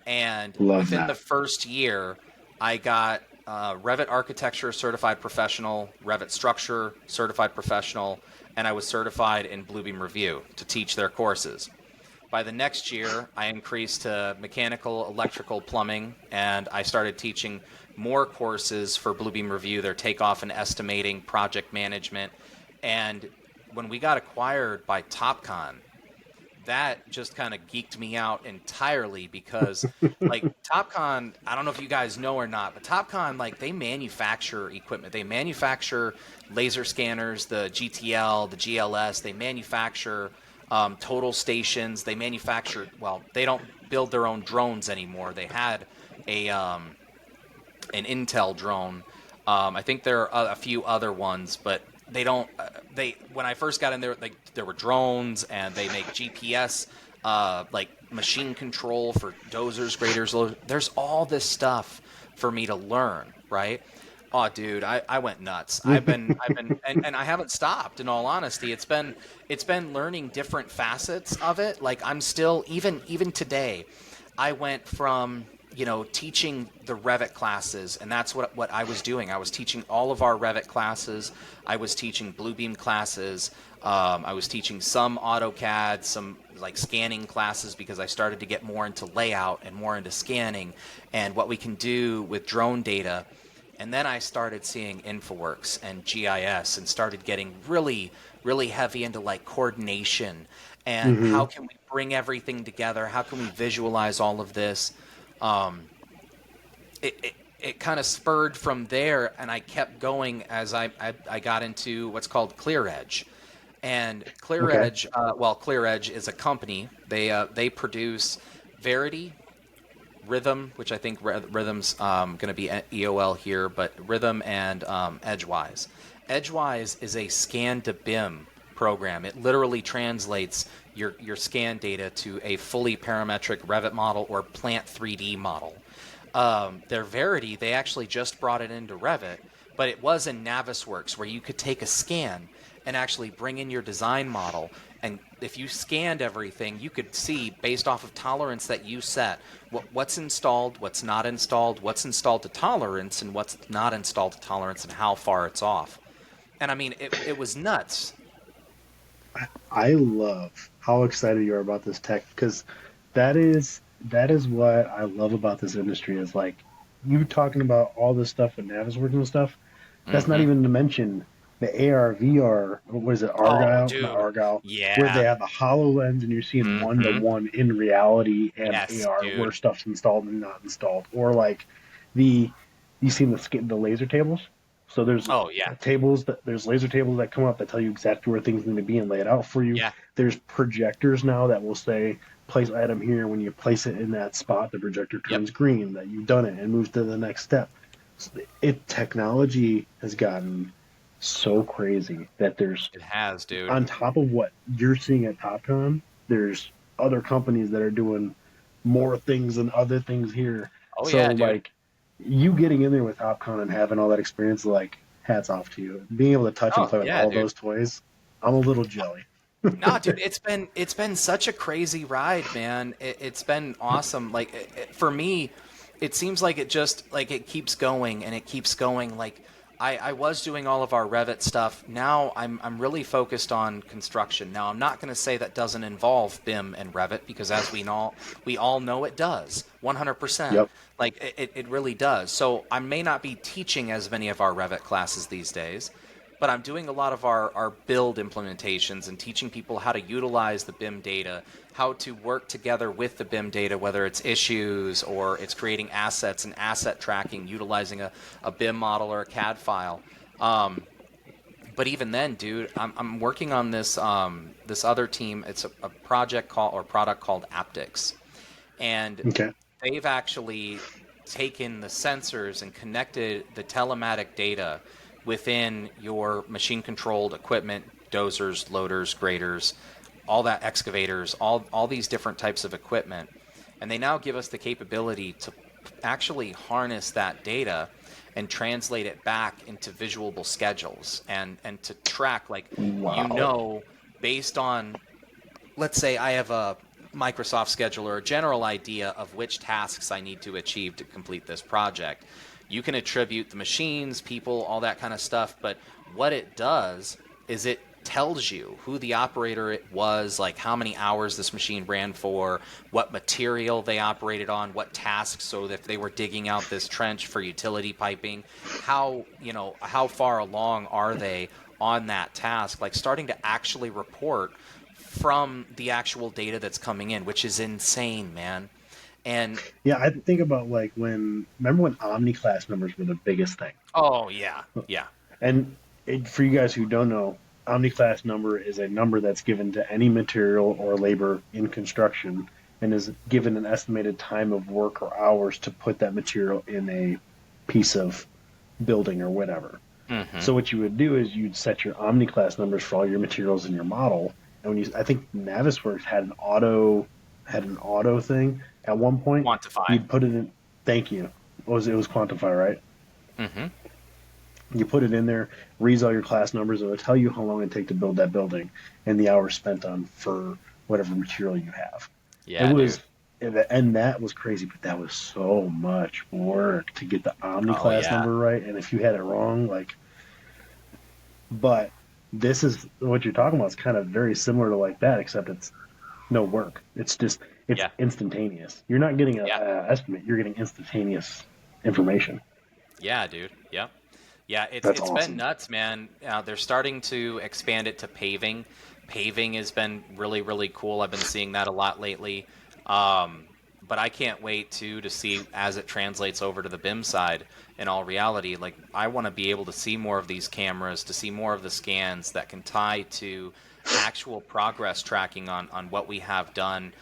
And Love within the that. first year, I got Revit Architecture Certified Professional, Revit Structure Certified Professional, and I was certified in Bluebeam Review to teach their courses. By the next year, I increased to mechanical, electrical, plumbing, and I started teaching more courses for Bluebeam Review, their takeoff and estimating, project management. And when we got acquired by Topcon, that just kind of geeked me out entirely because like Topcon, I don't know if you guys know or not, but Topcon, like they manufacture equipment. They manufacture laser scanners, the GTL, the GLS. They manufacture total stations. They manufacture, well, they don't build their own drones anymore. They had a an Intel drone. I think there are a few other ones, but they don't. They when I first got in there, like there were drones, and they make GPS, like machine control for dozers, graders. There's all this stuff for me to learn, right? Oh, dude, I went nuts. And I haven't stopped. In all honesty, it's been learning different facets of it. Like I'm still even today. I went from teaching the Revit classes, and that's what I was doing. I was teaching all of our Revit classes. I was teaching Bluebeam classes. I was teaching some AutoCAD, some like scanning classes because I started to get more into layout and more into scanning and what we can do with drone data. And then I started seeing InfoWorks and GIS and started getting really, really heavy into like coordination and Hmm. how can we bring everything together? How can we visualize all of this? Um, it kind of spurred from there, and I kept going as I got into what's called Clear Edge. And Clear Okay. Edge, Clear Edge is a company. They produce Verity, Rhythm, which I think Rhythm's going to be EOL here, but Rhythm and Edgewise. Edgewise is a scan to BIM program. It literally translates your scan data to a fully parametric Revit model or Plant 3D model. Their Verity, they actually just brought it into Revit, but it was in Navisworks where you could take a scan and actually bring in your design model And if you scanned everything, you could see based off of tolerance that you set what's installed, what's not installed, what's installed to tolerance, and what's not installed to tolerance, and how far it's off. And I mean, it was nuts. I love how excited you are about this tech because that is what I love about this industry is like you talking about all this stuff with Navisworks and stuff. That's not Hmm. even to mention the AR VR. What is it? Oh, Argyle, not dude. Argyle, where they Yeah. have the HoloLens and you're seeing one to Hmm. one in reality and Yes, AR where dude. stuff's installed and not installed, or like the you seen the laser tables. So there's Oh, yeah. there's laser tables that come up that tell you exactly where things need to be and lay it out for you. Yeah. There's projectors now that will say place item here. When you place it in that spot, the projector Yep. turns green that you've done it and moves to the next step. It technology has gotten so crazy that there's It has, dude. on top of what you're seeing at Topcon, there's other companies that are doing more things and other things here. Oh, So yeah, dude. like you getting in there with Topcon and having all that experience, like hats off to you. Being able to touch and Oh, play with yeah, all dude. those toys, I'm a little jelly. Nah, dude, it's been such a crazy ride, man. It's been awesome. Like for me, it seems like it keeps going and it keeps going. Like I was doing all of our Revit stuff. Now I'm really focused on construction. Now I'm not going to say that doesn't involve BIM and Revit because as we all know it does 100%. Yep. Like it really does. So I may not be teaching as many of our Revit classes these days, but I'm doing a lot of our build implementations and teaching people how to utilize the BIM data, how to work together with the BIM data, whether it's issues or it's creating assets and asset tracking, utilizing a BIM model or a CAD file. But even then, dude, I'm working on this other team. It's a project called or product called Aptics, and Okay. they've actually taken the sensors and connected the telematic data within your machine controlled equipment, dozers, loaders, graders, all that excavators, all these different types of equipment. And they now give us the capability to actually harness that data and translate it back into visualable schedules and to track like you Wow. know based on, let's say I have a Microsoft scheduler, a general idea of which tasks I need to achieve to complete this project. You can attribute the machines, people, all that kind of stuff, but what it does is it tells you who the operator it was, like how many hours this machine ran for, what material they operated on, what tasks, so if they were digging out this trench for utility piping, how far along are they on that task, like starting to actually report from the actual data that's coming in, which is insane, man. And Yeah, I think about like remember when Omni class numbers were the biggest thing. oh yeah, yeah, And for you guys who don't know, Omni class number is a number that's given to any material or labor in construction and is given an estimated time of work or hours to put that material in a piece of building or whatever. mm-hmm. So what you would do is you'd set your Omni class numbers for all your materials in your model. And I think Navisworks had an auto thing at one point. Quantify. You'd put it in. Thank you. It was quantify, right? Mm-hmm. You put it in there, reads all your class numbers, and it'll tell you how long it take to build that building and the hours spent on for whatever material you have. It Yeah, dude. was, and that was crazy, but that was so much work to get the Omni Oh class yeah, number right. And if you had it wrong, like, but this is what you're talking about. It's kind of very similar to like that, except it's no work. It's yeah, instantaneous. You're not getting yeah, a estimate. You're getting instantaneous information. yeah, dude. Yep. Yeah, it's That's it's been awesome. nuts, man. They're starting to expand it to paving. Paving has been really, really cool. I've been seeing that a lot lately. Um, but I can't wait to see as it translates over to the BIM side. In all reality, like I want to be able to see more of these cameras, to see more of the scans that can tie to actual progress tracking on what we have done,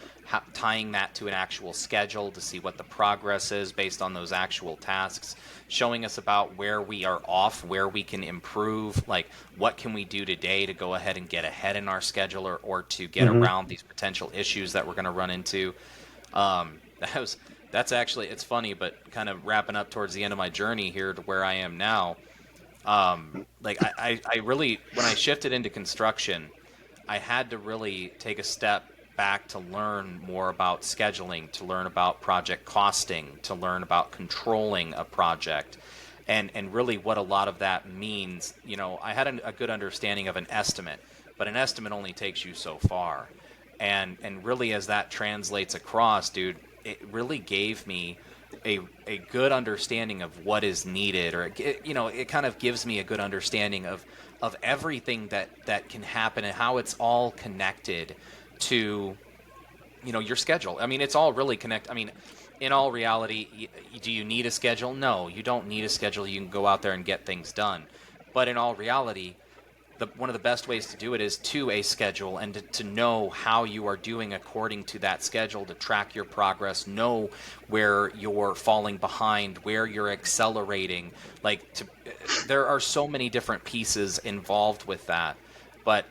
tying that to an actual schedule to see what the progress is based on those actual tasks, showing us about where we are off, where we can improve, like what can we do today to go ahead and get ahead in our schedule or to get Hmm. around these potential issues that we're going to run into. Um, that was that's actually it's funny, but kind of wrapping up towards the end of my journey here to where I am now. Like I really when I shifted into construction, I had to really take a step back to learn more about scheduling, to learn about project costing, to learn about controlling a project. And really what a lot of that means, I had a good understanding of an estimate, but an estimate only takes you so far. And really as that translates across, dude, it really gave me a good understanding of what is needed, or it kind of gives me a good understanding of everything that can happen and how it's all connected to your schedule. I mean, it's all really connected. I mean, in all reality, do you need a schedule? No, you don't need a schedule. You can go out there and get things done. But in all reality, one of the best ways to do it is to a schedule, and to know how you are doing according to that schedule, to track your progress, know where you're falling behind, where you're accelerating. There are so many different pieces involved with that, but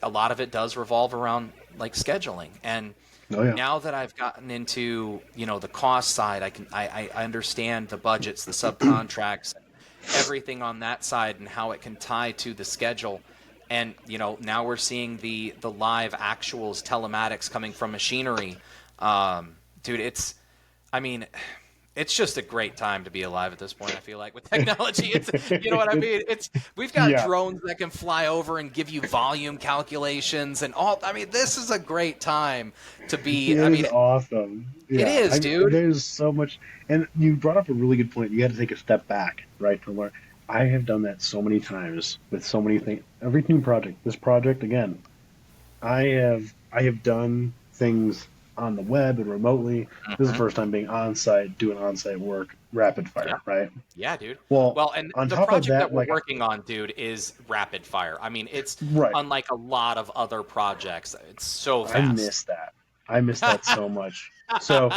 a lot of it does revolve around scheduling. And Oh yeah. now that I've gotten into the cost side, I understand the budgets, the subcontracts, everything on that side, and how it can tie to the schedule. And now we're seeing the live actuals telematics coming from machinery. Dude, I mean, it's just a great time to be alive at this point. I feel like with technology, it's what I mean. We've got Yeah. drones that can fly over and give you volume calculations and all. I mean, this is a great time to be. It I is mean, awesome. it Yeah, is, dude. there's so much, and you brought up a really good point. You got to take a step back, right, to learn. I have done that so many times with so many things. Every new project, this project again, I have done things on the web and remotely. This is the Hmm. first time being on site, doing on site work, rapid Yeah. fire, right? Yeah, dude. Well, Well, and on the top of project that that, we're like, working on, dude, is rapid fire. I mean, it's right, unlike a lot of other projects. It's so I fast. miss that. I miss that so much. So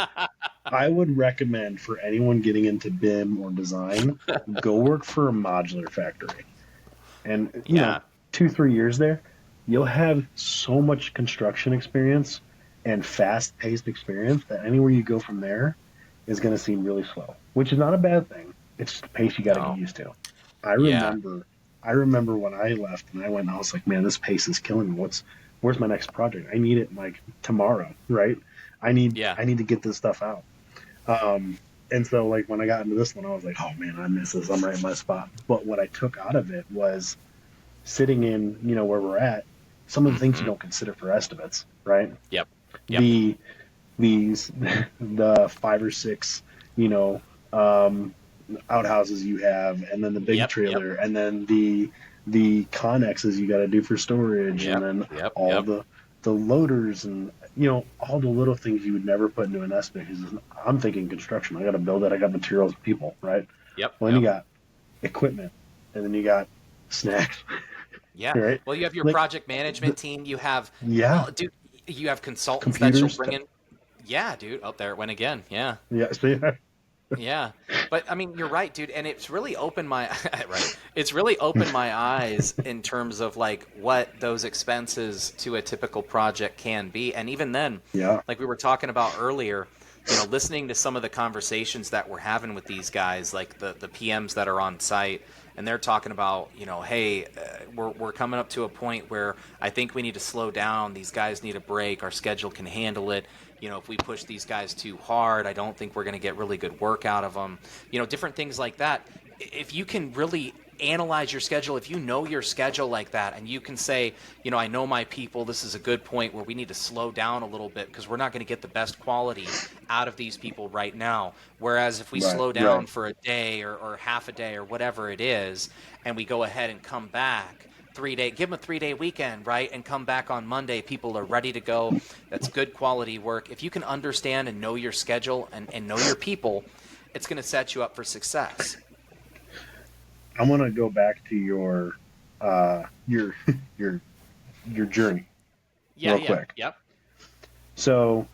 I would recommend for anyone getting into BIM or design, go work for a modular factory. And, Yeah. 2, 3 years there, you'll have so much construction experience and fast paced experience that anywhere you go from there is going to seem really slow, which is not a bad thing. It's just a pace you got to get No. used to. I Yeah. remember, I remember when I left and I went, and I was like, man, this pace is killing me. Where's my next project? I need it like tomorrow, right? Yeah. I need to get this stuff out. And so like when I got into this one, I was like, oh man, I miss this. I'm right in my spot. But what I took out of it was sitting in, where we're at, some of the things you Hmm. don't consider for estimates, right? Yep. Yep. The these the 5 or 6, you know, um, outhouses you have, and then the big Yep. Yep. trailer, and then the connexes you got to do for storage, and Yep. then Yep. all Yep. the loaders, and all the little things you would never put into an estimate. Because I'm thinking construction, I got to build it, I got materials, people, right? Yep. Well, then you Yep. got equipment, and then you got snacks, Yeah. right? Well, you have your Like, project management team. You have, yeah, well, dude, you have consultants that you'll computers. bring in. Yeah, dude. Up there it went again. Yeah. Yeah, so yeah, Yeah, but I mean, you're right, dude, and it's really opened my right. It's really opened my eyes in terms of what those expenses to a typical project can be, and even then, yeah, like we were talking about earlier, listening to some of the conversations that we're having with these guys, like the PMs that are on site, and they're talking about, hey, we're coming up to a point where I think we need to slow down. These guys need a break. Our schedule can handle it. If we push these guys too hard, I don't think we're going to get really good work out of them. Different things like that. If you can really analyze your schedule, if you know your schedule like that, and you can say, I know my people, this is a good point where we need to slow down a little bit because we're not going to get the best quality out of these people right now. Whereas if we right, slow down right. for a day or half a day or whatever it is, and we go ahead and come back 3 day, give them a 3 day weekend, right? And come back on Monday, people are ready to go. That's good quality work. If you can understand and know your schedule and know your people, it's going to set you up for success. I want to go back to uh, your your your journey Yeah, real yeah, quick. yep. So,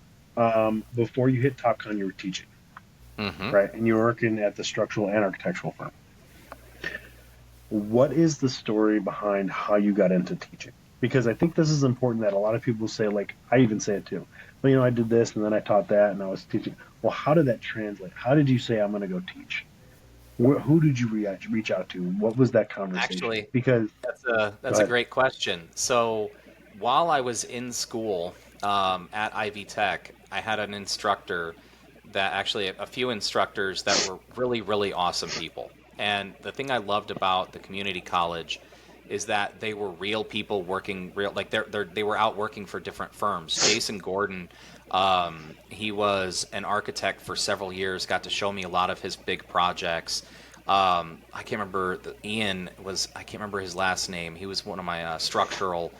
before you hit Topcon, you were teaching, Mm-hmm. right? And you were working at the structural and architectural firm. What is the story behind how you got into teaching? Because I think this is important that a lot of people say, like, I even say it too. Well, I did this and then I taught that and I was teaching. Well, how did that translate? How did you say, I'm going to go teach? Who did you reach out to? What was that conversation? Actually, Because, that's a go that's a ahead. great question. So while I was in school at Ivy Tech, I had an instructor that actually a few instructors that were really, really awesome people. And the thing I loved about the community college is that they were real people working real, like they were out working for different firms. Jason Gordon, he was an architect for several years, got to show me a lot of his big projects. I can't remember, I can't remember his last name. He was one of my structural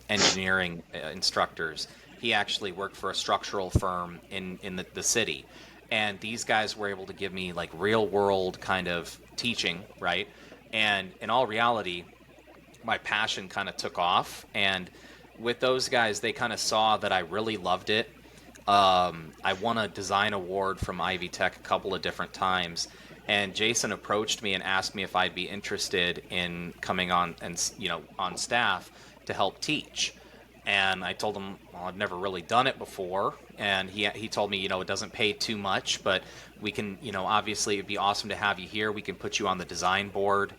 engineering instructors. He actually worked for a structural firm in the city. And these guys were able to give me like real world kind of teaching, right? And in all reality, my passion kind of took off. And with those guys, they kind of saw that I really loved it. I won a design award from Ivy Tech a couple of different times. And Jason approached me and asked me if I'd be interested in coming on and, on staff to help teach. And I told him, well, I've never really done it before. And he told me, it doesn't pay too much, but we can, obviously it'd be awesome to have you here. We can put you on the design board.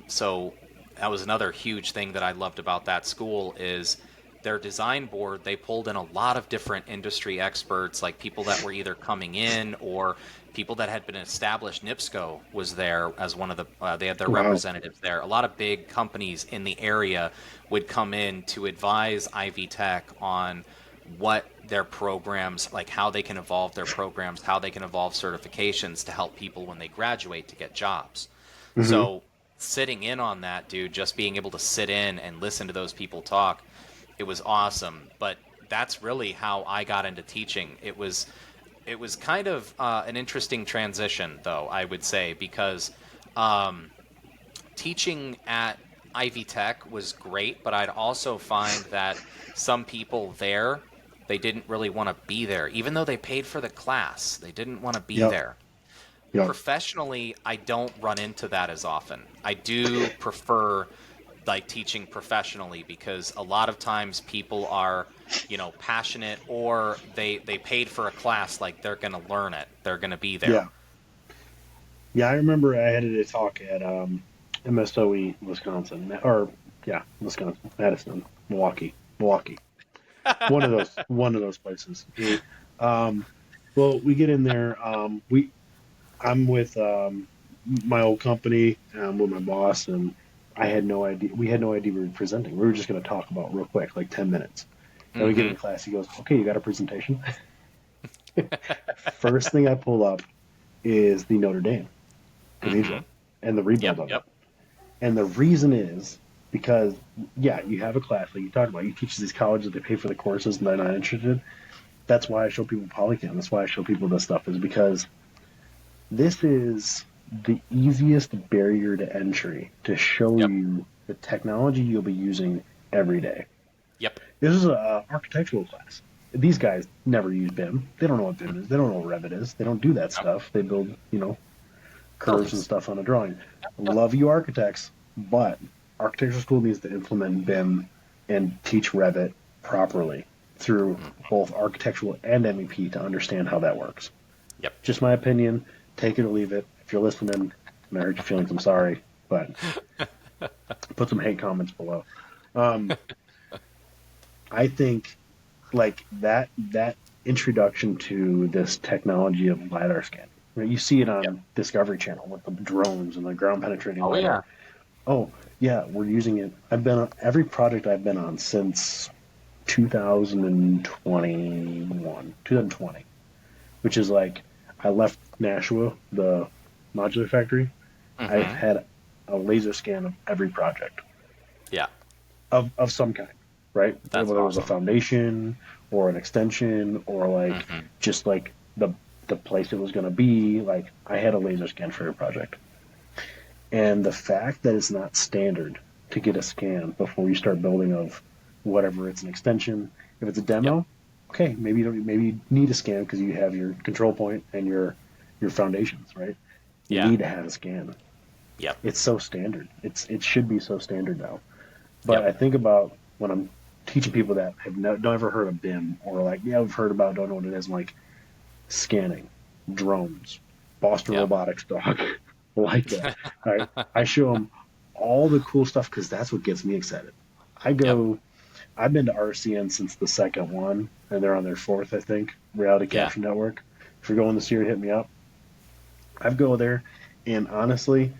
So that was another huge thing that I loved about that school is their design board. They pulled in a lot of different industry experts, like people that were either coming in or people that had been established. NIPSCO was there as one of the, they had their Wow. representatives there. A lot of big companies in the area would come in to advise Ivy Tech on what their programs, like how they can evolve their programs, how they can evolve certifications to help people when they graduate to get jobs. Hmm. So sitting in on that, dude, just being able to sit in and listen to those people talk, it was awesome. But that's really how I got into teaching. It was kind of an interesting transition, though, I would say, because teaching at Ivy Tech was great, but I'd also find that some people there, they didn't really want to be there. Even though they paid for the class, they didn't want to be Yep. there. Yep. Professionally, I don't run into that as often. I do prefer like teaching professionally because a lot of times people are, passionate or they paid for a class, like they're going to learn it. They're going to be there. Yeah. Yeah. I remember I had a talk at MSOE, Wisconsin, or yeah, Wisconsin, Madison, Milwaukee. One of those places. Um, well, we get in there. I'm with my old company, with my boss, and I had no idea. We had no idea we were presenting. We were just going to talk about real quick, like 10 minutes. And we get Mm-hmm. in class. He goes, "Okay, you got a presentation." First thing I pull up is the Notre Dame Mm-hmm. Cathedral and the rebuild Yep. of it. Yep. And the reason is because, yeah, you have a class like you talked about. You teach these colleges, they pay for the courses, and they're not interested. That's why I show people Polycam. That's why I show people this stuff, is because this is the easiest barrier to entry to show Yep. you the technology you'll be using every day. Yep. This is a architectural class. These guys never use BIM. They don't know what BIM is. They don't know what Revit is. They don't do that Yep. stuff. They build, curves and Buildings. stuff on a drawing. Love you architects, but architecture school needs to implement BIM and teach Revit properly through both architectural and MEP to understand how that works. Yep. Just my opinion. Take it or leave it. If you're listening and I hurt your feelings, I'm sorry, but put some hate comments below. Um, I think like that introduction to this technology of lidar scan. Right? You see it Yep. on Discovery Channel with the drones and the ground penetrating Oh yeah. lidar. Oh yeah, we're using it. I've been on every project I've been on since 2020, which is like I left Nashua, the modular factory. I've Mm-hmm. had a laser scan of every project Yeah. of some kind, right? That's Whether it was a awesome. foundation or an extension or like Mm-hmm. just like the place it was going to be. Like I had a laser scan for every project, and the fact that it's not standard to get a scan before you start building of whatever it's an extension. If it's a Yep. demo, okay, maybe you need a scan because you have your control point and your foundations, right? You Yeah. need to have a scan. Yep. It's so standard. It should be so standard now. But Yep. I think about when I'm teaching people that have never heard of BIM or like, yeah, we've heard about, don't know what it is. I'm like scanning, drones, Boston Yep. Robotics dog, like that. All right, I show them all the cool stuff because that's what gets me excited. I Yep. go. I've been to RCN since the second one, and they're on their fourth, I think. Reality Yeah. Capture Network. If you're going this year, hit me up. I go there, and honestly,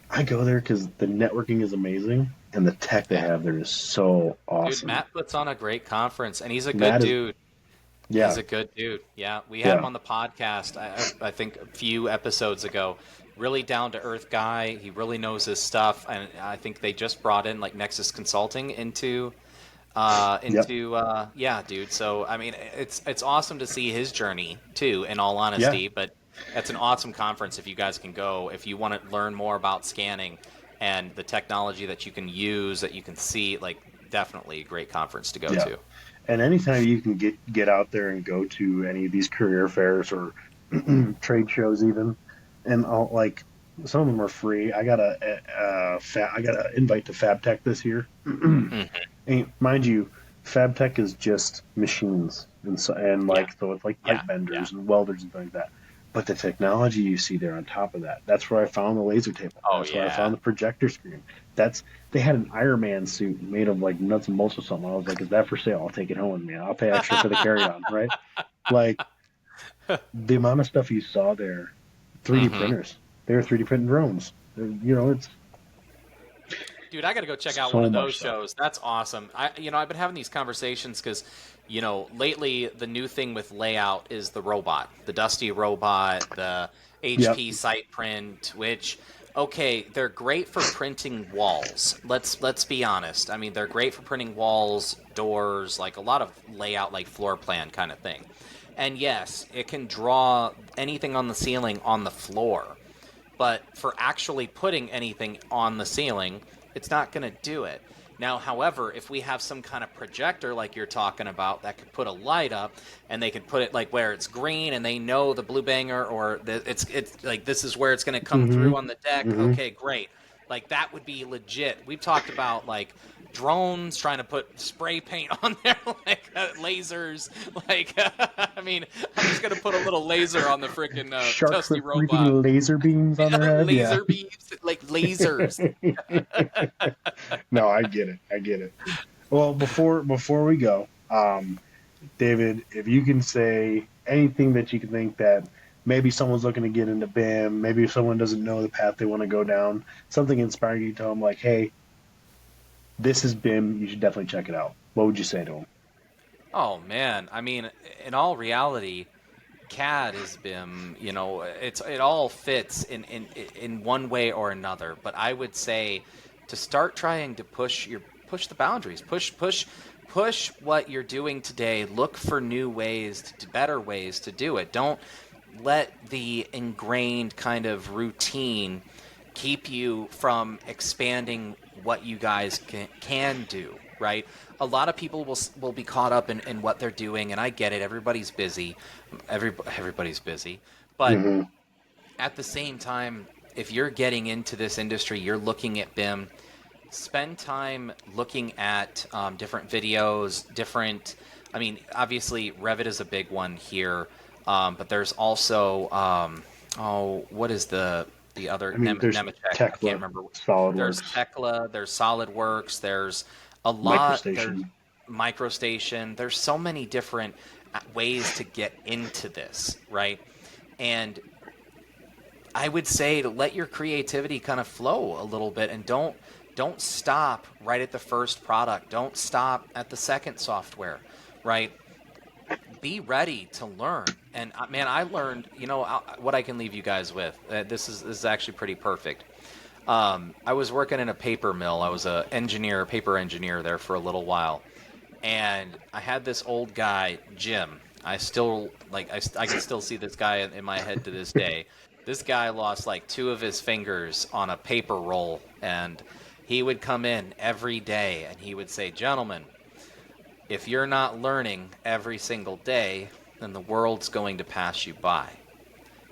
I go there because the networking is amazing, and the tech they Yeah. have there is so Dude, awesome. Matt puts on a great conference, and he's a good Matt is, dude. He's yeah, a good dude. Yeah, we had him yeah, on the podcast. I think a few episodes ago. Really down to earth guy. He really knows his stuff, and I think they just brought in like Nexus Consulting yep, yeah, dude. So I mean, it's awesome to see his journey too. In all yeah, honesty, but that's an awesome conference if you guys can go. If you want to learn more about scanning and the technology that you can use, that you can see, like definitely a great conference to go yeah. to. And anytime you can get out there and go to any of these career fairs or trade shows, even, and I'll, like some of them are free. I got an invite to FabTech this year. Hmm. And mind you, FabTech is just machines, and Yeah, like so it's like pipe yeah, yeah. benders and welders and things like that. But the technology you see there on top of that, that's where I found the laser table. Oh That's where I yeah. found the projector screen. That's They had an Iron Man suit made of like nuts and bolts or something. I was like, is that for sale? I'll take it home with me. I'll pay extra for the carry on, right? Like the amount of stuff you saw there, 3D Hmm. printers. They were 3D printing drones. It's Dude, I got to go check out one so of much those stuff. shows. That's awesome. I've been having these conversations because, lately the new thing with layout is the robot, the Dusty robot, the Yep. HP site print, which, okay, they're great for printing walls. Let's be honest. I mean, they're great for printing walls, doors, like a lot of layout, like floor plan kind of thing. And yes, it can draw anything on the ceiling on the floor, but for actually putting anything on the ceiling, it's not going to do it. Now, however, if we have some kind of projector like you're talking about that could put a light up and they could put it like where it's green and they know the blue banger or it's like this is where it's going to come Mm-hmm. through on the deck, Mm-hmm. okay, great. Like that would be legit. We've talked about like drones trying to put spray paint on there, like lasers. Like, I mean, I'm just gonna put a little laser on the freaking Sharks Dusty with robot. freaking laser beams on their head. Yeah. Laser beams, like lasers. No, I get it. I get it. Well, before we go, David, if you can say anything that you can think that maybe someone's looking to get into BIM, maybe if someone doesn't know the path they want to go down, something inspiring you to tell them like, hey, this is BIM. You should definitely check it out. What would you say to them? Oh man, I mean, in all reality, CAD has been, it all fits in one way or another. But I would say to start trying to push the boundaries, push what you're doing today. Look for new ways, better ways to do it. Don't let the ingrained kind of routine keep you from expanding what you guys can do, right? A lot of people will be caught up in what they're doing, and I get it. Everybody's busy. Everybody's busy. But Mm-hmm. at the same time, if you're getting into this industry, you're looking at BIM, spend time looking at different videos, I mean, obviously, Revit is a big one here, but there's also, what is the other I mean, there's Nemetschek? I can't Tekla, remember. There's SolidWorks, Tekla, there's SolidWorks, there's there's MicroStation. MicroStation. There's so many different ways to get into this, right? And I would say to let your creativity kind of flow a little bit and don't stop right at the first product. Don't stop at the second software, right? Be ready to learn. And man, I learned, what I can leave you guys with. This is actually pretty perfect. I was working in a paper mill. I was a paper engineer there for a little while, and I had this old guy, Jim. I still I can still see this guy in my head to this day. This guy lost like two of his fingers on a paper roll, and he would come in every day and he would say, "Gentlemen, if you're not learning every single day, then the world's going to pass you by.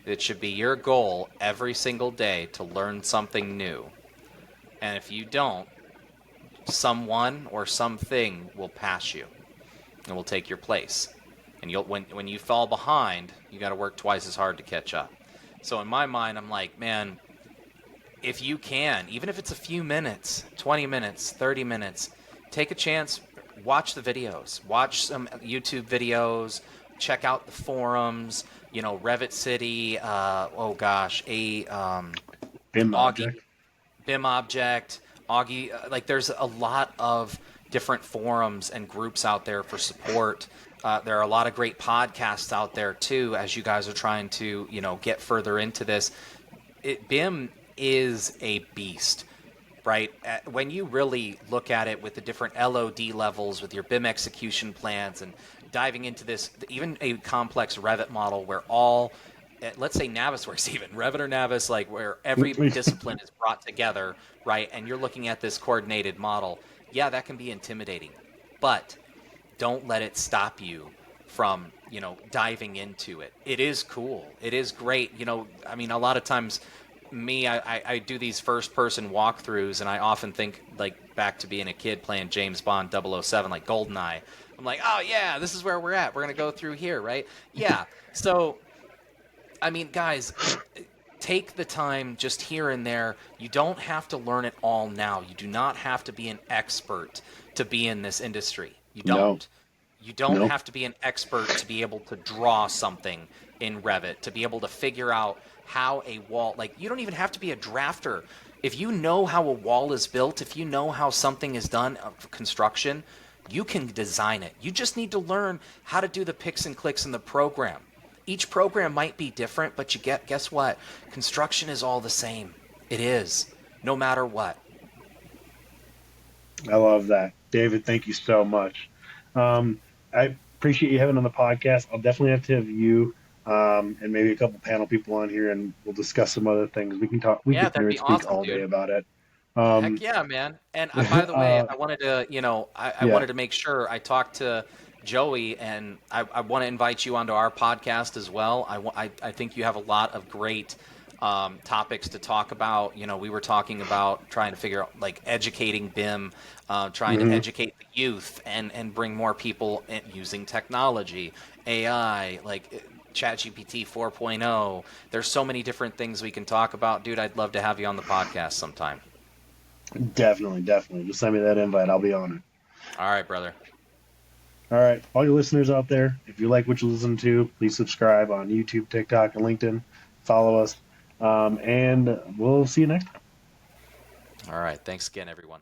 It should be your goal every single day to learn something new. And if you don't, someone or something will pass you and will take your place. And when you fall behind, you got to work twice as hard to catch up." So in my mind, I'm like, man, if you can, even if it's a few minutes, 20 minutes, 30 minutes, take a chance, watch the videos, watch some YouTube videos, check out the forums. You know, Revit City. Oh gosh, BIM Augie, object. BIM Object, Augie. Like, there's a lot of different forums and groups out there for support. There are a lot of great podcasts out there too, as you guys are trying to, get further into this. BIM is a beast, right? When you really look at it with the different LOD levels, with your BIM execution plans, and diving into this, even a complex Revit model where all, let's say Navisworks, even Revit or Navis, like where every discipline is brought together, right? And you're looking at this coordinated model. Yeah, that can be intimidating, but don't let it stop you from diving into it. It is cool, it is great. I mean, a lot of times I do these first person walkthroughs, and I often think like back to being a kid playing James Bond 007, like GoldenEye. I'm like, oh yeah, this is where we're at, we're gonna go through here, right? Yeah. So I mean, guys, take the time just here and there. You don't have to learn it all now. You do not have to be an expert to be in this industry. You No, don't. You don't no. have to be an expert to be able to draw something in Revit, to be able to figure out how a wall, like, you don't even have to be a drafter. If you know how a wall is built, if you know how something is done of construction, you can design it. You just need to learn how to do the picks and clicks in the program. Each program might be different, but guess what? Construction is all the same. It is, no matter what. I love that, David. Thank you so much. I appreciate you having on the podcast. I'll definitely have to have you and maybe a couple panel people on here, and we'll discuss some other things. We can talk. We can Yeah, sit here that'd and be speak awesome, all day dude. about it. Heck Um, yeah, man. And by the way, I wanted to, I yeah, wanted to make sure I talked to Joey, and I want to invite you onto our podcast as well. I think you have a lot of great topics to talk about. We were talking about trying to figure out, like, educating BIM, trying to hmm educate the youth, and bring more people in using technology, AI, like ChatGPT 4.0. There's so many different things we can talk about, dude. I'd love to have you on the podcast sometime. definitely, definitely. Just send me that invite. I'll be on it. All right, brother. All right, all your listeners out there, if you like what you listen to, please subscribe on YouTube, TikTok, and LinkedIn. Follow us, and we'll see you next time. All right. Thanks again, everyone.